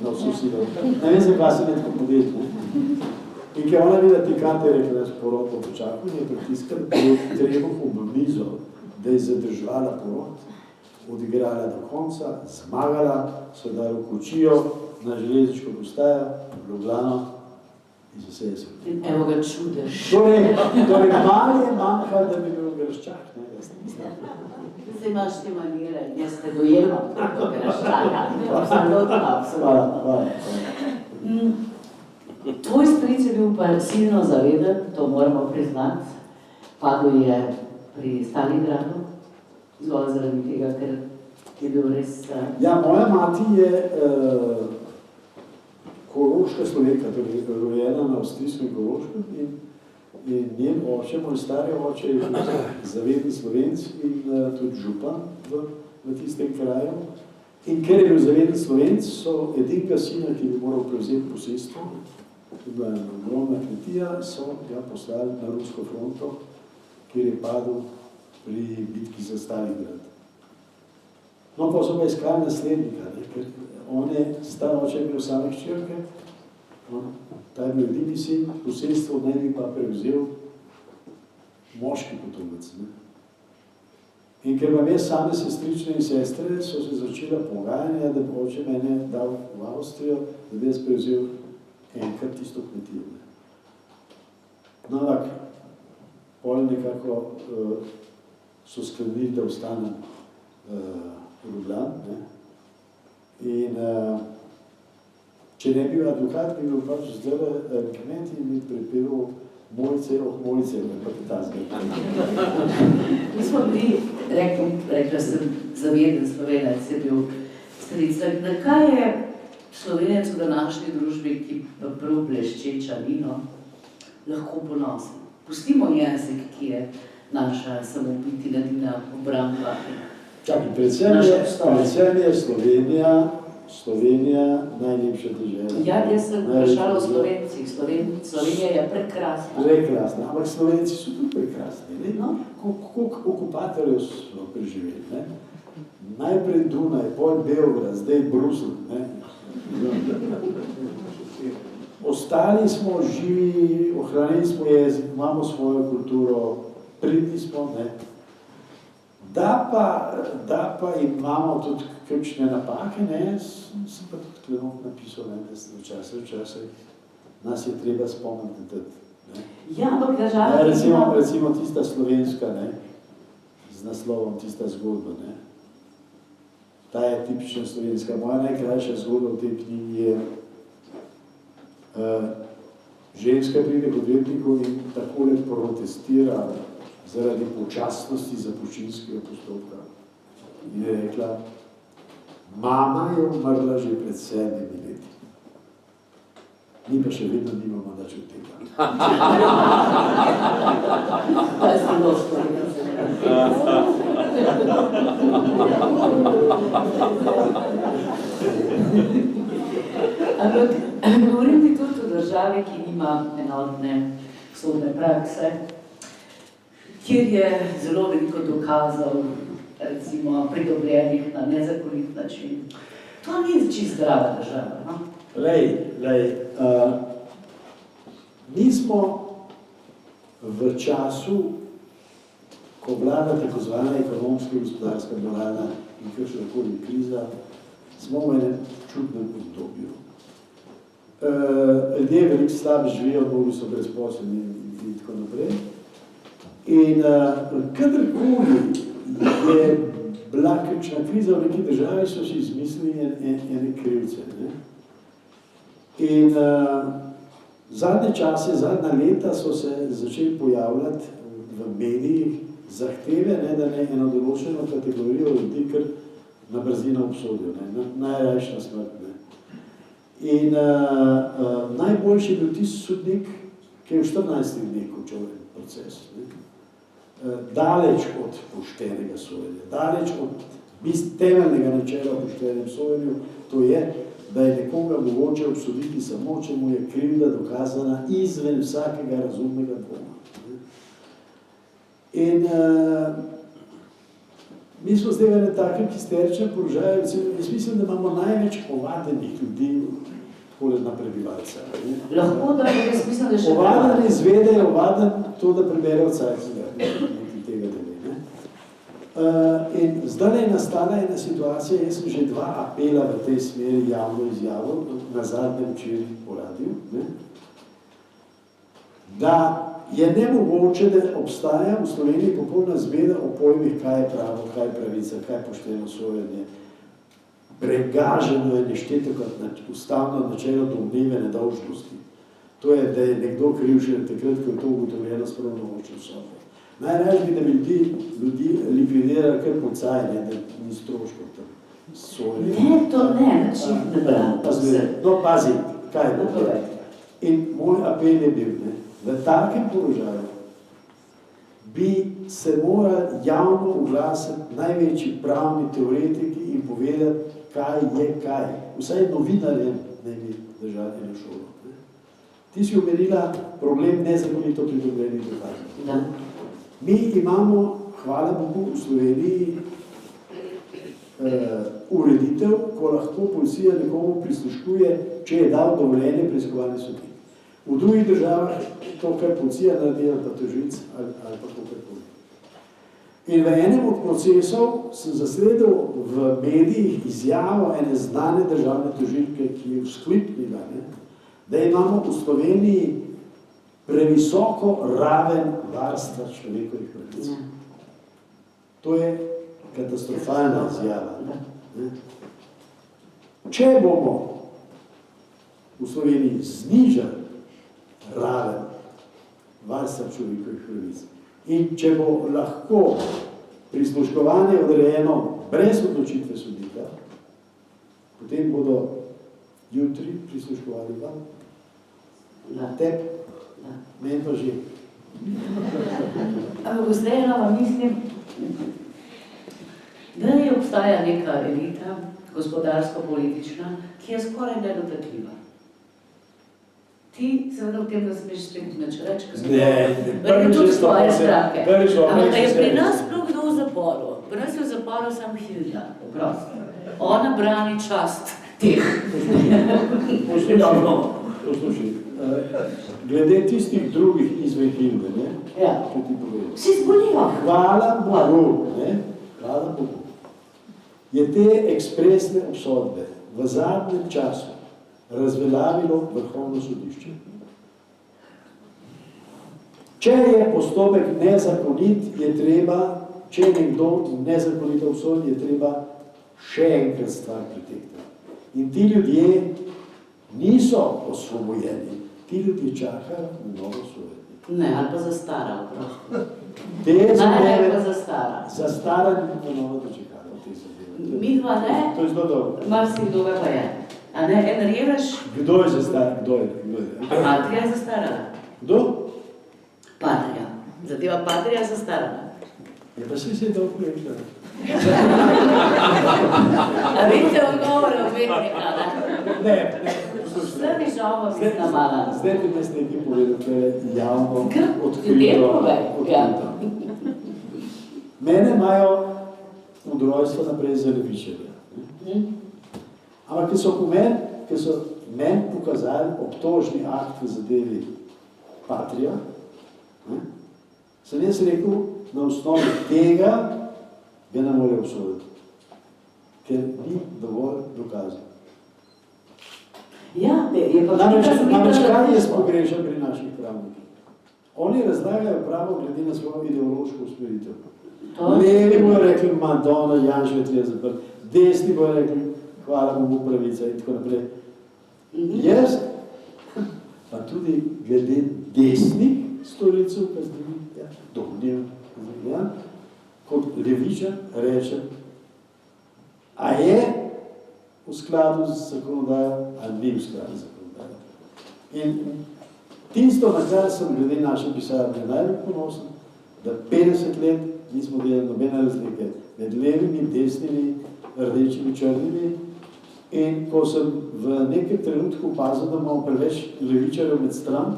na vso silo. Ne vem zakaj se nekaj podeti. In ker ona videla ti karte, je rekla, da je porod po počaku in je pritiskala trebuhu v mizo, da je zadržala porod, odigrala do konca, zmagala, so dali v kočijo na železniško postajo, v Ljubljano in so se jaz. In evo ga čudež. Torej, malo je manjkal, da bi bil Graščak, ne, jaz nisem. Zdaj imaš te manire, jaz te dojemam tako Graščaka. Absolutno. Hvala. Tvoj stric je bil pa silno zaveden, to moramo priznati. Padel je pri Stalingradu, zgolj zaradi tega, ker je bil res... Ja, moja mati je Koroška Slovenka, torej rojena na avstrijskem Koroškem in njen oče, moj stari oče, je zavedni Slovenc in tudi župan v tistem kraju. In ker je bil zavedni Slovenc, so edinega sina, ki bi moral prevzeti posestvo, to je bila ena ogromna kmetija, so ga poslali na rusko fronto, kjer je padel pri bitki za Stalingrad. No, pa so ga iskali naslednika, ker on je, star oče je bil same hčerke, ta je bil edini sin, posestvo naj bi pa prevzel moški potomec. In ker imam jaz same sestrične in sestre, so se začela pogajanja, da bi oče mene dal v Avstrijo, da bi jaz prevzel enkrat tisto kmetijo. No, ampak, pol nekako so sklenili, da ostanem v Ljubljani. In če ne bi bil advokat, bi bil pač zdaj kmet in bi prepeval Mojce, Mojce, pa te ta zgled. Mi smo bili, rekla sem, zaveden Slovenec je bil stric. Kaj je Slovenec v današnji družbi, ki prav bleščeča vino, lahko ponosen? Pustimo jezik, ki je naša samopitina dina obramba. Čakaj, predvsem je Slovenija najlepša dežela. Ja, jaz sem vprašala o Slovencih. Slovenija je prekrasna. Prekrasna, ampak Slovenci so tudi prekrasni. Koliko okupatorjev so preživeli. Najprej Dunaj, pol Beograd, zdaj Bruselj. Ostali smo živi, ohranili smo jezik, imamo svojo kulturo, pridni smo, Da pa imamo tudi kakšne napake, sem pa tudi Klenot napisal, da se včasih nas je treba spomniti. Ja, ampak država... Recimo tista slovenska, z naslovom tista zgodba. Ta je tipična slovenska. Moja najkrajša zgodba v tej knjigi je ženska pride k odvetniku in takole protestira zaradi počasnosti zapuščinskega postopka. In je rekla, mama je umrla že pred 7 leti. Mi pa še vedno nimamo nič od tega. To je zelo slovensko. Ampak govorim ti državi, ki nima enotne sodne prakse, kjer je zelo veliko dokazov, recimo pridobljenih na nezakonit način. To ni čisto zdrava država, no? Mi smo v času, ko vlada tako zvana ekonomska, gospodarska, moralna in kakšnakoli kriza, smo v enem čudnem obdobju. Ljudje veliko slabše živijo, mnogi so brezposelni in tako naprej. In kadarkoli je bila kakšna kriza v neki državi, so si izmislili ene krivce. Ne? In zadnje čase, zadnja leta so se začeli pojavljati v medijih zahteve, ne, da ne eno določeno kategorijo ljudi kar na brzino obsodijo, najrajši na smrt. Ne. In najboljši je bil tisti sodnik, ki je v 14 dneh končal proces. Ne. Daleč od poštenega sojenja, daleč od temeljnega načela poštenem sojenju, to je, da je nekoga mogoče obsoditi samo, če mu je krivda dokazana izven vsakega razumnega dvoma. In mi smo zdaj v enem takem histeričnem položaju, jaz mislim, da imamo največ ovadenih ljudi na prebivalca. Lahko, da jaz mislim, da še ovaden izvede, ovaden to, da prebere od sajcega, tega dele. In zdaj je nastala ena situacija, jaz sem že 2 apela v tej smeri javno izjavil, na zadnjem včeraj po radiju, da je nemogoče, da obstaja v Sloveniji popolna zmeda o pojmih, kaj je pravo, kaj je pravica, kaj je pošteno sojenje. Pregaženo je nešteto kot ustavno načelo domneve nedolžnosti. To je, da je nekdo krivšen takrat, ko je to ugotovljeno s pravnomočno sodbo. Najraje bi, da bi ljudi likvidirali kar pocajanje, da ni stroškov tam sojenje. Ne, to ne, način ne. No, pazi, kaj je to? In moj apel je bil, ne, v takem položaju bi se morali javno oglasiti največji pravni teoretiki in povedati, kaj je kaj. Vsaj novinarjem ne bi držali na šolo. Ti si omenila problem nezakonito pridobljenih dokazov. Mi imamo, hvala Bogu, v Sloveniji ureditev, ko lahko policija nekomu prisluškuje, če je dal dovoljenje preiskovalni sodnik. V drugih državah to, kar policija naredi, ali pa tožilec, ali pa to, kar koli. In v enem od procesov sem zasledil v medijih izjavo ene znane državne tožilke, ki je vzklipnila, da imamo v Sloveniji previsoko raven varstva človekovih pravic. To je katastrofalna izjava. Če bomo v Sloveniji znižali raven varstva človekovih pravic in če bo lahko prisluškovanje odrejeno brez odločitve sodnika, potem bodo jutri prisluškovali vam, na tebi, meni pa že. Ampak vzdajno mislim, da ne obstaja neka elita, gospodarsko-politična, ki je skoraj nedotakljiva. Ti seveda v tem, da smeš spet nič reči, ker smo tudi svoje stranke. Ampak da je pri nas sploh kdo v zaporu. Pri nas je v zaporu sam Hilda, oprosti. Ona brani čast teh. Poslušaj, glede tistih drugih izven Hilde, če ti povedal. Vsi zbolijo. Hvala Bogu, je te ekspresne obsodbe v zadnjem času razveljavilo Vrhovno sodišče. Če je postopek nezakonit, je treba, če je nekdo nezakonito obsojen, je treba še enkrat stvar pretehtati. In ti ljudje niso osvobojeni, ti ljudje čakajo na novo sojenje. Ne, ali pa zastara, prosto. Najraje pa zastara. Zastara ni na novo dočekala v tej zadeve. Midva ne, To je zelo dobro. marsikdo pa je. A ne, en revež, Kdo je zastaral? Kdo je? Patrija je zastarala. Kdo? Patrija. Zadeva Patrija je zastarala. Je pa se je dolgo rekla. A vidite odgovore odvetnika, ne? Ne, poslušajte. Vse mi žal, pa bi namala. Zdaj ti nas nekaj povedal, ker je javno Odkrito. Mene imajo od rojstva naprej za levičarja. Ampak, ki so meni pokazali obtožni akt v zadevi Patria, sem jaz rekel, na osnovi tega ga ne more obsoditi, ker ni dovolj dokazov. Ja, je pa namreč kaj jaz pogrešam pri naših pravnikih? Oni razlagajo pravo glede na svojo ideološko usmeritev. Levi bojo rekli, Madonna, Janšvet je zaprt, desni bojo rekli, hvala Bogu pravica in tako naprej. Jaz, pa tudi glede desnih storilcev, domnev, kot levičar rečem, a je v skladu z zakonodajo, ali ni v skladu z zakonodajo. In tisto, na kar sem glede naše pisarne najbolj ponosen, da 50 let nismo delali nobene razlike med levimi, desnimi, rdečimi, črnimi. In ko sem v nekem trenutku opazil, da imamo preveč levičarjev med stran,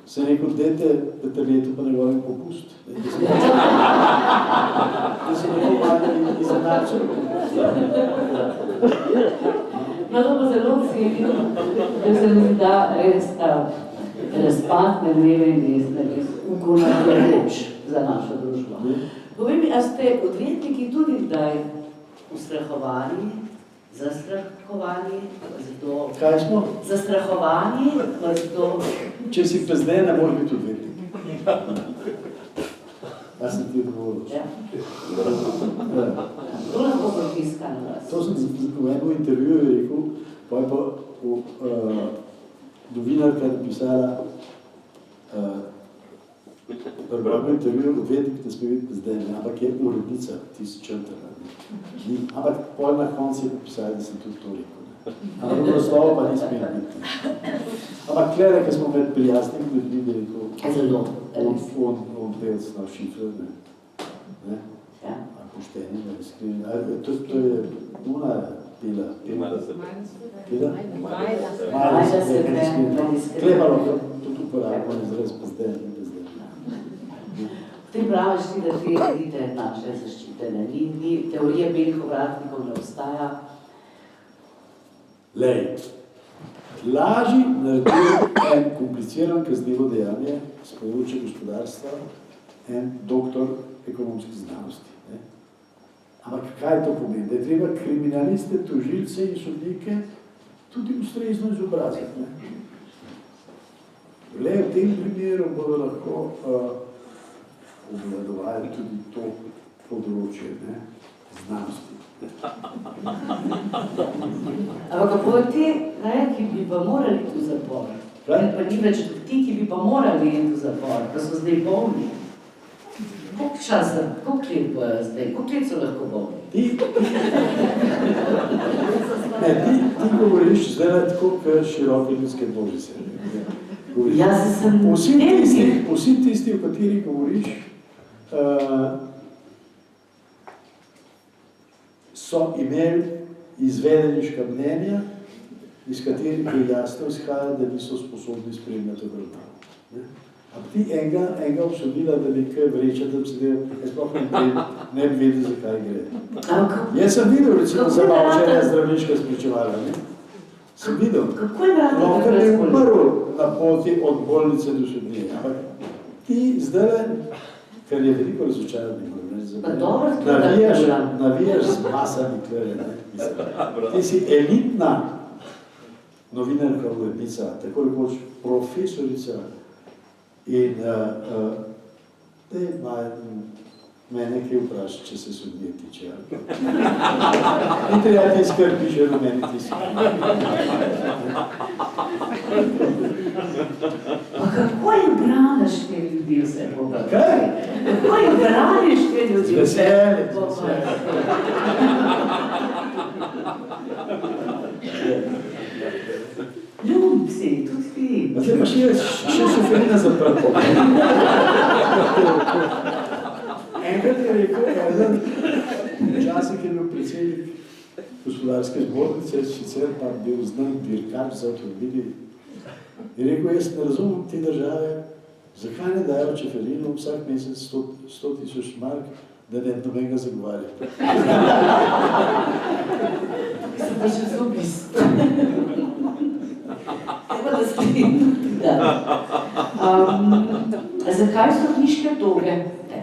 sem rekel, dajte Peterletu pa njegovim popust. Da se ne pomagali izenačili. No, to pa zelo cenim, da se mi da res ta razpad med leve in desne res ugonareč za našo družbo. Povej mi, a ste odvetniki tudi kdaj ustrahovani, zastrahovani, zato... Kaj smo? Zastrahovani, zato... Če si pa zdaj, ne moreš biti odvetnik. A sem ti odgovoril? Ja. To lahko pritiska na vas. To sem v enem intervjuju rekel, pa je pa novinarka napisala v intervjuju odvetnik, da smo videli zdaj, ampak je urednica, ti si črtala. Ampak pol na konci je napisala, da sem tudi to rekel. Ampak v naslovu pa ni smel biti. Ampak klede, ker smo med prijasnimi ljudmi, da je rekel, on pelc na šifre, ne? A pošteni, ne iskreni. To je ona pila. Pila? Majda se ne iskreni. Klebalo, tudi uporabljamo izraz pozdaj, ne bezdaj. Ti praviš ti, da te elite naše zaščitene, ni teorija belih ovratnikov ne obstaja. Lej, laži naredil en kompliciran kaznivo dejanje s področja gospodarstva en doktor ekonomskih znanosti. Ne? Ampak kaj to pomeni? Da je treba kriminaliste, tožilce in sodnike tudi ustrezno izobraziti. Le v tem primeru bodo lahko obvladovali tudi to področje znanosti. Ampak kako ti, ki bi pa morali iti v zapor? Pa ni več ti, ki bi pa morali iti v zapor, pa so zdaj bolni. Koliko časa, koliko let bojo zdaj, koliko let so lahko bolni? Ti govoriš zdaj tako, kar široke ljudske božice. Vsi tisti, o kateri govoriš, so imeli izvedeniška mnenja, iz katerih je jasno izhaja, da niso sposobni spremljati obravnavo. Ampak ti enega obsodila, da bi kaj vreča, da bi se delal, jaz sploh ne bi vedel, zakaj gre. Jaz sem videl, recimo, za malčenja zdravniška spričevala, ne? Sem videl. Kako je vrata tako razpolj? Je umrl na poti od bolnice do sodnije. Ampak ti zdaj, ker je veliko razočarani, navijaš z masami klere, ne? Ti si elitna novinarka, urednica, tako rekoč profesorica in me nekaj vpraša, če se sodnije tiče. In treba ti skrbi že v meni tiska. Pa kako je braniš te ljudi vse povrti? Kaj? Kako je braniš te ljudi vse povrti? Ljubim si, tudi ti. Zdaj pa še šoferina zaprto. Enkrat je rekel, včasih je bil predsednik gospodarske zbornice, sicer pa bil znan dirkač za avtomobili Je rekel, jaz ne razumem te države, zakaj ne dajo Čeferinom vsak mesec 100.000 mark, da ne nobenega zagovarja. Mislim, da še zelo bistvo. Evo, da stojim. Zakaj so knjiške toge?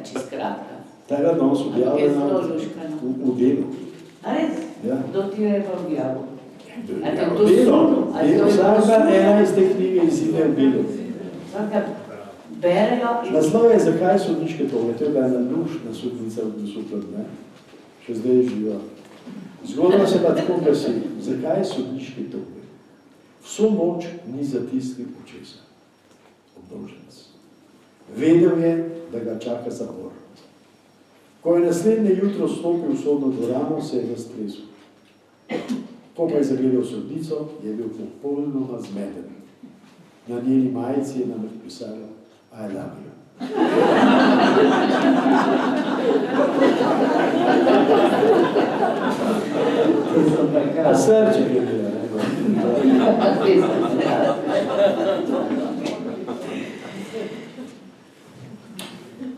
Čisto kratka. Tega danes objavljena v Delu. A res? Ja. Kdo ti je pa objavil? Delo. Vsaka ena iz te knjige izide v Delu. Vsaka berejo in... Naslov je, zakaj so knjiške toge. To je bila ena luštna sodnica v Super, ne? Še zdaj je živa. Zgodba se pa tako glasi, zakaj so knjiške toge? Vso moč ni zatisnil očesa. Obdolženec. Vedel je, da ga čaka zapor. Ko je naslednje jutro stopil v sodno dvorano, se je raztresel. Ko pa je zagledal sodnico, je bil popolnoma zmeden. Na njeni majici je namreč pisalo I love you. A srček je bila, ne?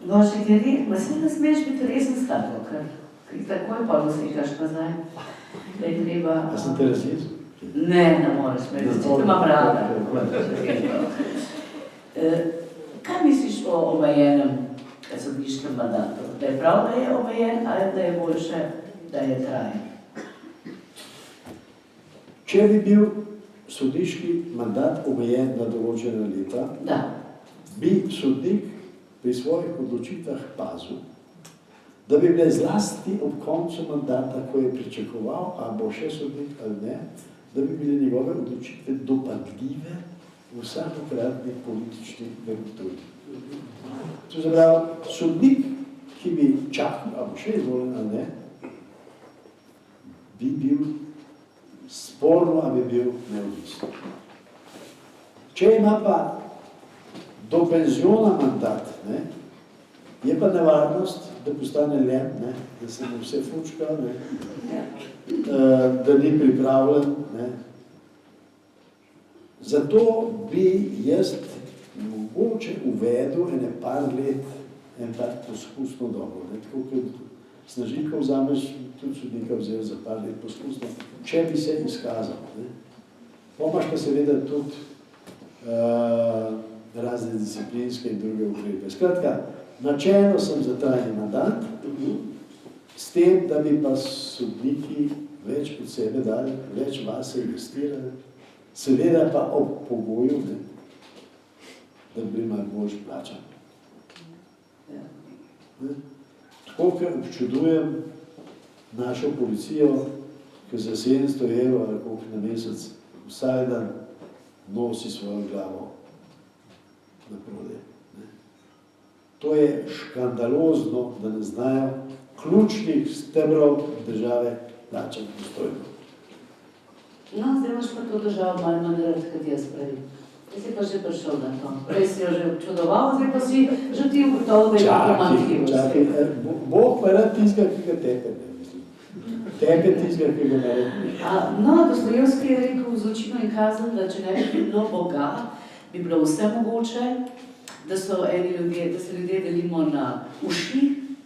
No, še kjer ma se ne smeš biti resen s tako, ker takoj pa dosekaš nazaj. Da je treba... A sem te razjezil? Ne, ne moreš me, če te imam rada. Kaj misliš o omejenem sodniškem mandatu? Da je prav, da je omejen, ali da je boljše, da je trajen? Če bi bil sodniški mandat omejen na določena leta, Da. bi sodnik pri svojih odločitvah pazil, da bi bile zlasti ob koncu mandata, ko je pričakoval, ali bo še sodnik ali ne, da bi bile njegove odločitve dopadljive vsakokratni politični garnituri. To se pravi, sodnik, ki bi čakal, ali bo še izvoljen ali ne, bi bil sporno, ali bi bil neodvisen. Če ima pa do penziona mandat, ne, je pa nevarnost, da postane lem, ne, da se mu vse fučka, ne, da ni pripravljen. Ne. Zato bi jaz mogoče uvedel ene par let en tak poskusno dobro. Ne. Tako kot Snažilka vzameš, tudi sodnika vzel za par let poskusno, če bi se izkazal. Ne. Pomaš pa seveda tudi razne disciplinske in druge ukrepe. Skratka, načelno sem za trajni mandat, s tem, da bi pa sodniki več od sebe dali, več vase investirali, seveda pa ob pogoju, ne, da bi malo bolj plačan. Tako, ker občudujem našo policijo, ki za 700 evrov ali koliko na mesec vsaj dan nosi svojo glavo na prodaj. To je škandalozno, da ne znajo ključnih stebrov države plačati dostojno. No, zdaj imaš pa to državo malo manj rad, kot jaz prej. Ti si pa že prišel na to. Prej si jo že občudoval, zdaj pa si že ti ugotovil, da je pomanjkljivost. Čakaj, Bog pa rad tistega, ki ga tepe, ne mislim. Tepe tistega, ki ga naredi. No, Dostojevski je rekel z očino in kazen, da če ne bi bilo Boga, bi bilo vse mogoče, da so eni ljudje, da se ljudje delimo na uši,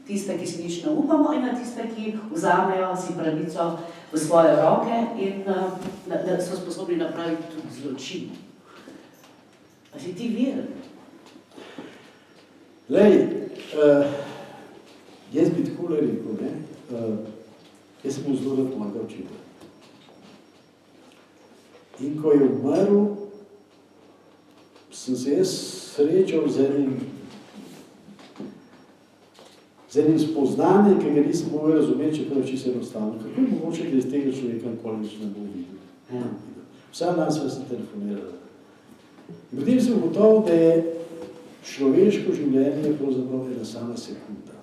tiste, ki si nič ne upamo, in na tiste, ki vzamejo si pravico v svoje roke in da so sposobni napraviti tudi zločin. A si ti veren? Lej, jaz bi tako rekel, ne, jaz sem mu zelo rad pomagal čitati. In ko je umrl, sem se jaz srečal z enim spoznanjem, ki ga nisem mogel razumeti, čeprav čisto enostavno. Kako je mogoče, da iz tega človeka nikoli nič ne bo videl? Vsa nas vas je telefonirala. In potem sem gotovo, da je človeško življenje pravzaprav ena sama sekunda.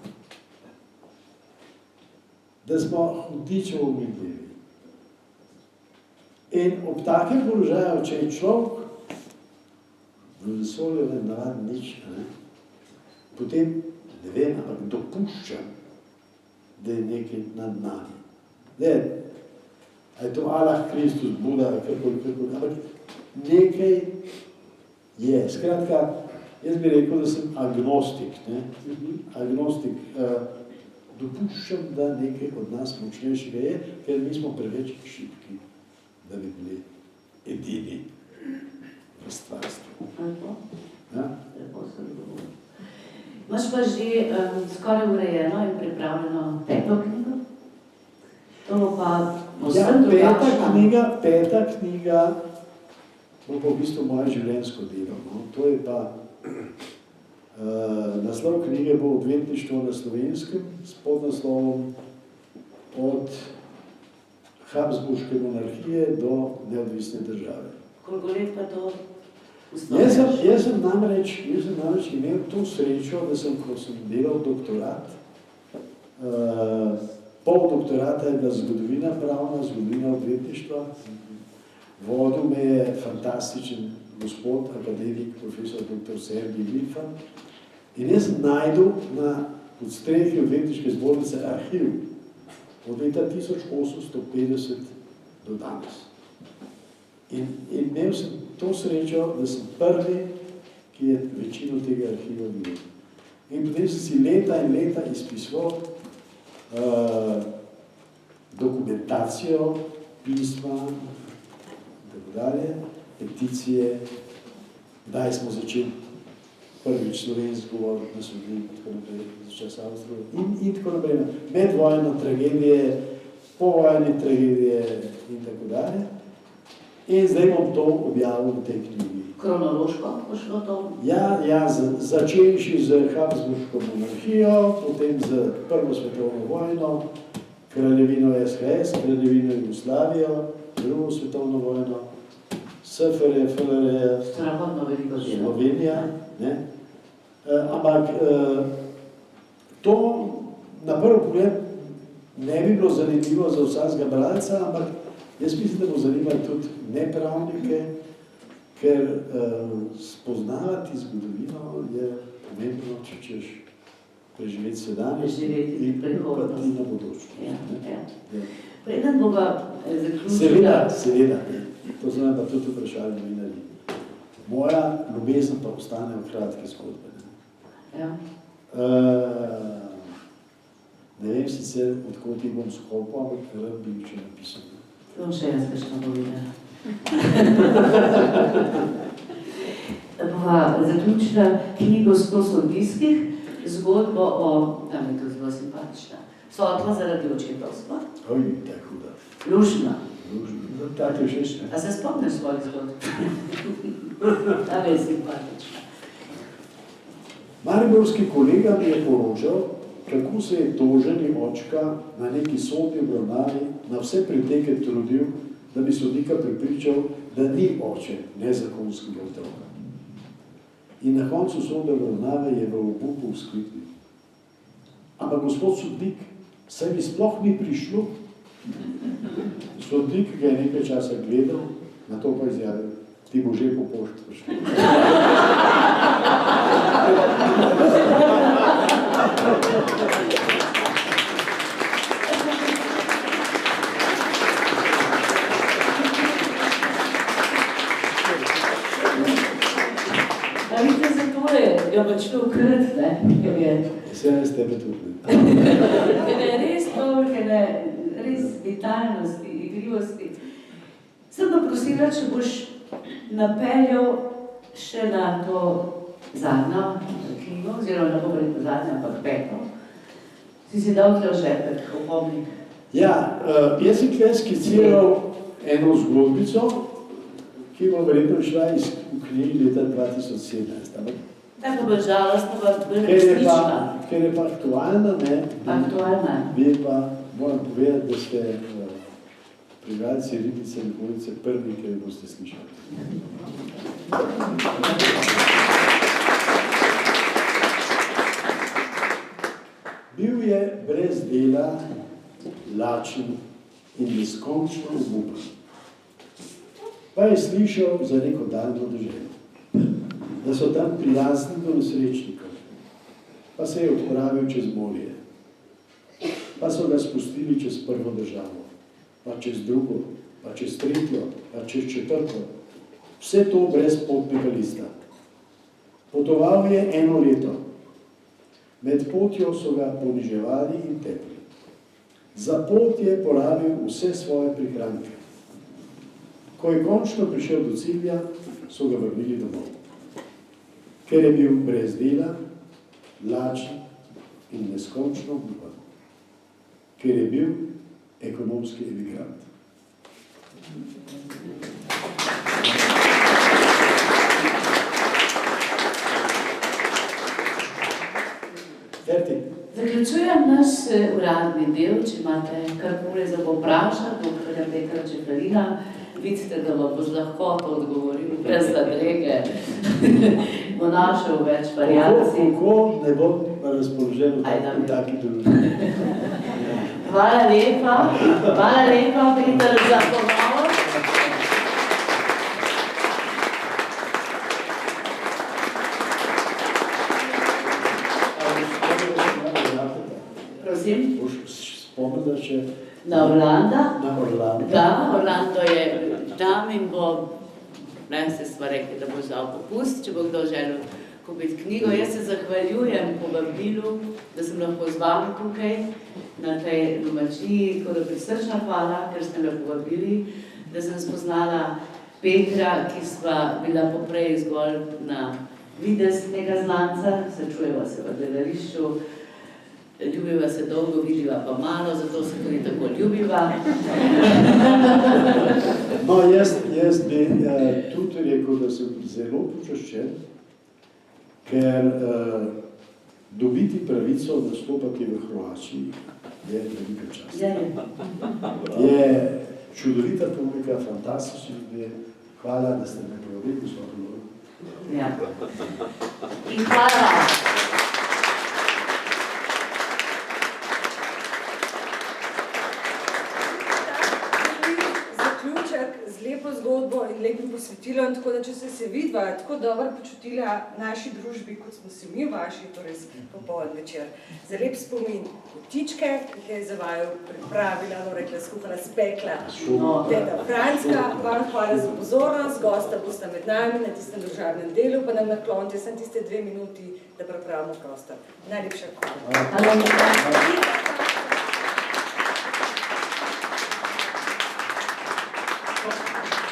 Da smo hudičevo omiljivi. In ob takem položaju, če je človek v vesolju ne navadi nič, ne, potem, ne vem, ampak dopuščam, da je nekaj nad nami. Ne, a je to Allah, Kristus, Buda, kakoli, ampak nekaj Je, skratka, jaz bi rekel, da sem agnostik. Ne? Agnostik. Dopuščam, da nekaj od nas močnejšega je, ker mi smo preveč šibki, da bi bili edini v stvarstvu. Ja? Imaš pa že skoraj urejeno in pripravljeno peto knjigo? To pa Ja, peta knjiga bo pa v bistvu moje življenjsko delo. No? To je pa naslov knjige bo Odvetništvo na Slovenskem s podnaslovom Od Habsburške monarhije do neodvisne države. Koliko let pa to ustvarjaš? Jaz sem namreč imel to srečo, da sem, ko sem delal doktorat, pol doktorata je bila zgodovina pravna, zgodovina odvetništva. Vodil me je fantastičen gospod, akademik, profesor dr. Sergij Vilfan. In jaz sem najdel na podstrehi Odvetniške zbornice arhiv od leta 1850 do danes. In imel sem to srečo, da sem prvi, ki je večino tega arhiva videl. In potem sem si leta in leta izpisoval dokumentacijo, pisma, tako dalje, peticije, kdaj smo začeli prvič slovensko govoriti na sodnik, tako naprej, za čas Avstrije in tako naprej. Medvojne tragedije, povojne tragedije in tako dalje. In zdaj bom to objavil v tej knjigi. Kronološko bo šlo to? Ja, začenši z Habsburško monarhijo, potem z Prvo svetovno vojno, kraljevino SHS, kraljevino Jugoslavijo, Drugo svetovno vojno, SFRJ, FRJ, Slovenija. Ne? Ampak to na prvi pogled ne bi bilo zanimivo za vsakega bralca, ampak jaz mislim, da bo zanimalo tudi nepravnike, ker spoznavati zgodovino je pomembno, če češ preživeti sedanjost in upati na bodočnost. Preden bova zaključila... Seveda. To so nam pa tudi vprašali novinarji. Moja ljubezen pa ostane v kratke zgodbe. Ja. Ne vem sicer, odkot jih bom skopal, ampak rad bi jih še napisal. To še jaz kakšno povedala. Bova zaključila knjigo 100 soldijskih, zgodbo o, tam je to zelo simpatična, Sotla zaradi očetovstva. Oj, ta je huda. Luštna. Tak je všečna. A se spomniš svojih zgodb? Ta je simpatična. Mariborski kolega mi je poročal, kako se je toženi očka na neki sodni obravnavi na vse preteke trudil, da bi sodnika prepričal, da ni oče nezakonskega otroka. In na koncu sodne obravnave je v obupu vzkliknil. Ampak gospod sodnik, saj mi sploh ni prišlo. Sodnik ga je nekaj časa gledal, na to pa izjavil, ti bo že po pošti prišlo. Vidite, zato je ga pač to ukrat, ne? Ker je... Vse je s tebe tudi. Ker je res toliko, res vitalnosti, igrivosti. Sem pa prosila, če boš napeljal še na to zadnjo knjigo, oziroma ne bom rekel zadnjo, ampak peto. Si dal tle v žepek, opomnik. Ja, jaz sem tukaj skiciral eno zgodbico, ki bo verjetno šla iz knjigi leta 2017. Tako bo žalostno, pa bolj resnična. Ker je pa aktualna, ne? Aktualna. Vi pa moram povedati, da ste prebivalci Ribnice in okolice prvi, ki jo boste slišali. Bil je brez dela, lačen in neskončno obupan. Pa je slišal za neko daljno deželo, da so tam prijazni do nesrečnikov. Pa se je odpravil čez morje. Pa so ga spustili čez prvo državo, pa čez drugo, pa čez tretjo, pa čez četrto. Vse to brez potnega lista. Potoval je 1 leto. Med potjo so ga poniževali in tepli. Za pot je porabil vse svoje prihranke. Ko je končno prišel do cilja, so ga vrnili domov. Ker je bil brez dela, lačen in neskončno obupan. Ker je bil ekonomski emigrant. Zaključujem naš uradni del, če imate karkoli za povprašati, doktorja Petra Čeferina, vidite, da vam bo z lahkoto odgovoril, brez zadrege, bo našel več variacij. Kako ne bom razpoložen v taki družbi. Hvala lepa, Peter, za pogovor. Prosim? Boš spomnila še Na Orlanda? Na Orlando. Da, Orlando je tam in bo, ne, se sva rekli, da bo vzal popust, če bo kdo želel kupiti knjigo. Jaz se zahvaljujem povabilu, da sem lahko z vami tukaj na tej domačiji, tako da prisrčna hvala, ker ste me povabili, da sem spoznala Petra, ki sva bila poprej zgolj na videz tega znanca, srečujeva se v gledališču, ljubiva se dolgo, vidiva pa malo, zato se tudi tako ljubiva. No, jaz bi tudi rekel, da sem zelo počaščen, ker dobiti pravico nastopati v Hrvaščini je velika čast. Je čudovita publika, fantastični ljudje. Hvala, da ste me povabili, gospod Loro. Ja. In hvala vam. Lepo zgodbo in lepim posvetilom, tako da če ste se vidva tako dobro počutila naši družbi, kot smo se mi v vaši, torej popoldan večer. Za lep spomin kotičke, ki je za vaju pripravila, rekla, skuhala, spekla teta Franska. Vam hvala za pozornost, gosta bosta med nami na tistem družabnem delu, pa nam naklonite samo tiste 2 minuti, da pripravimo prostor. Najlepša hvala. Hvala.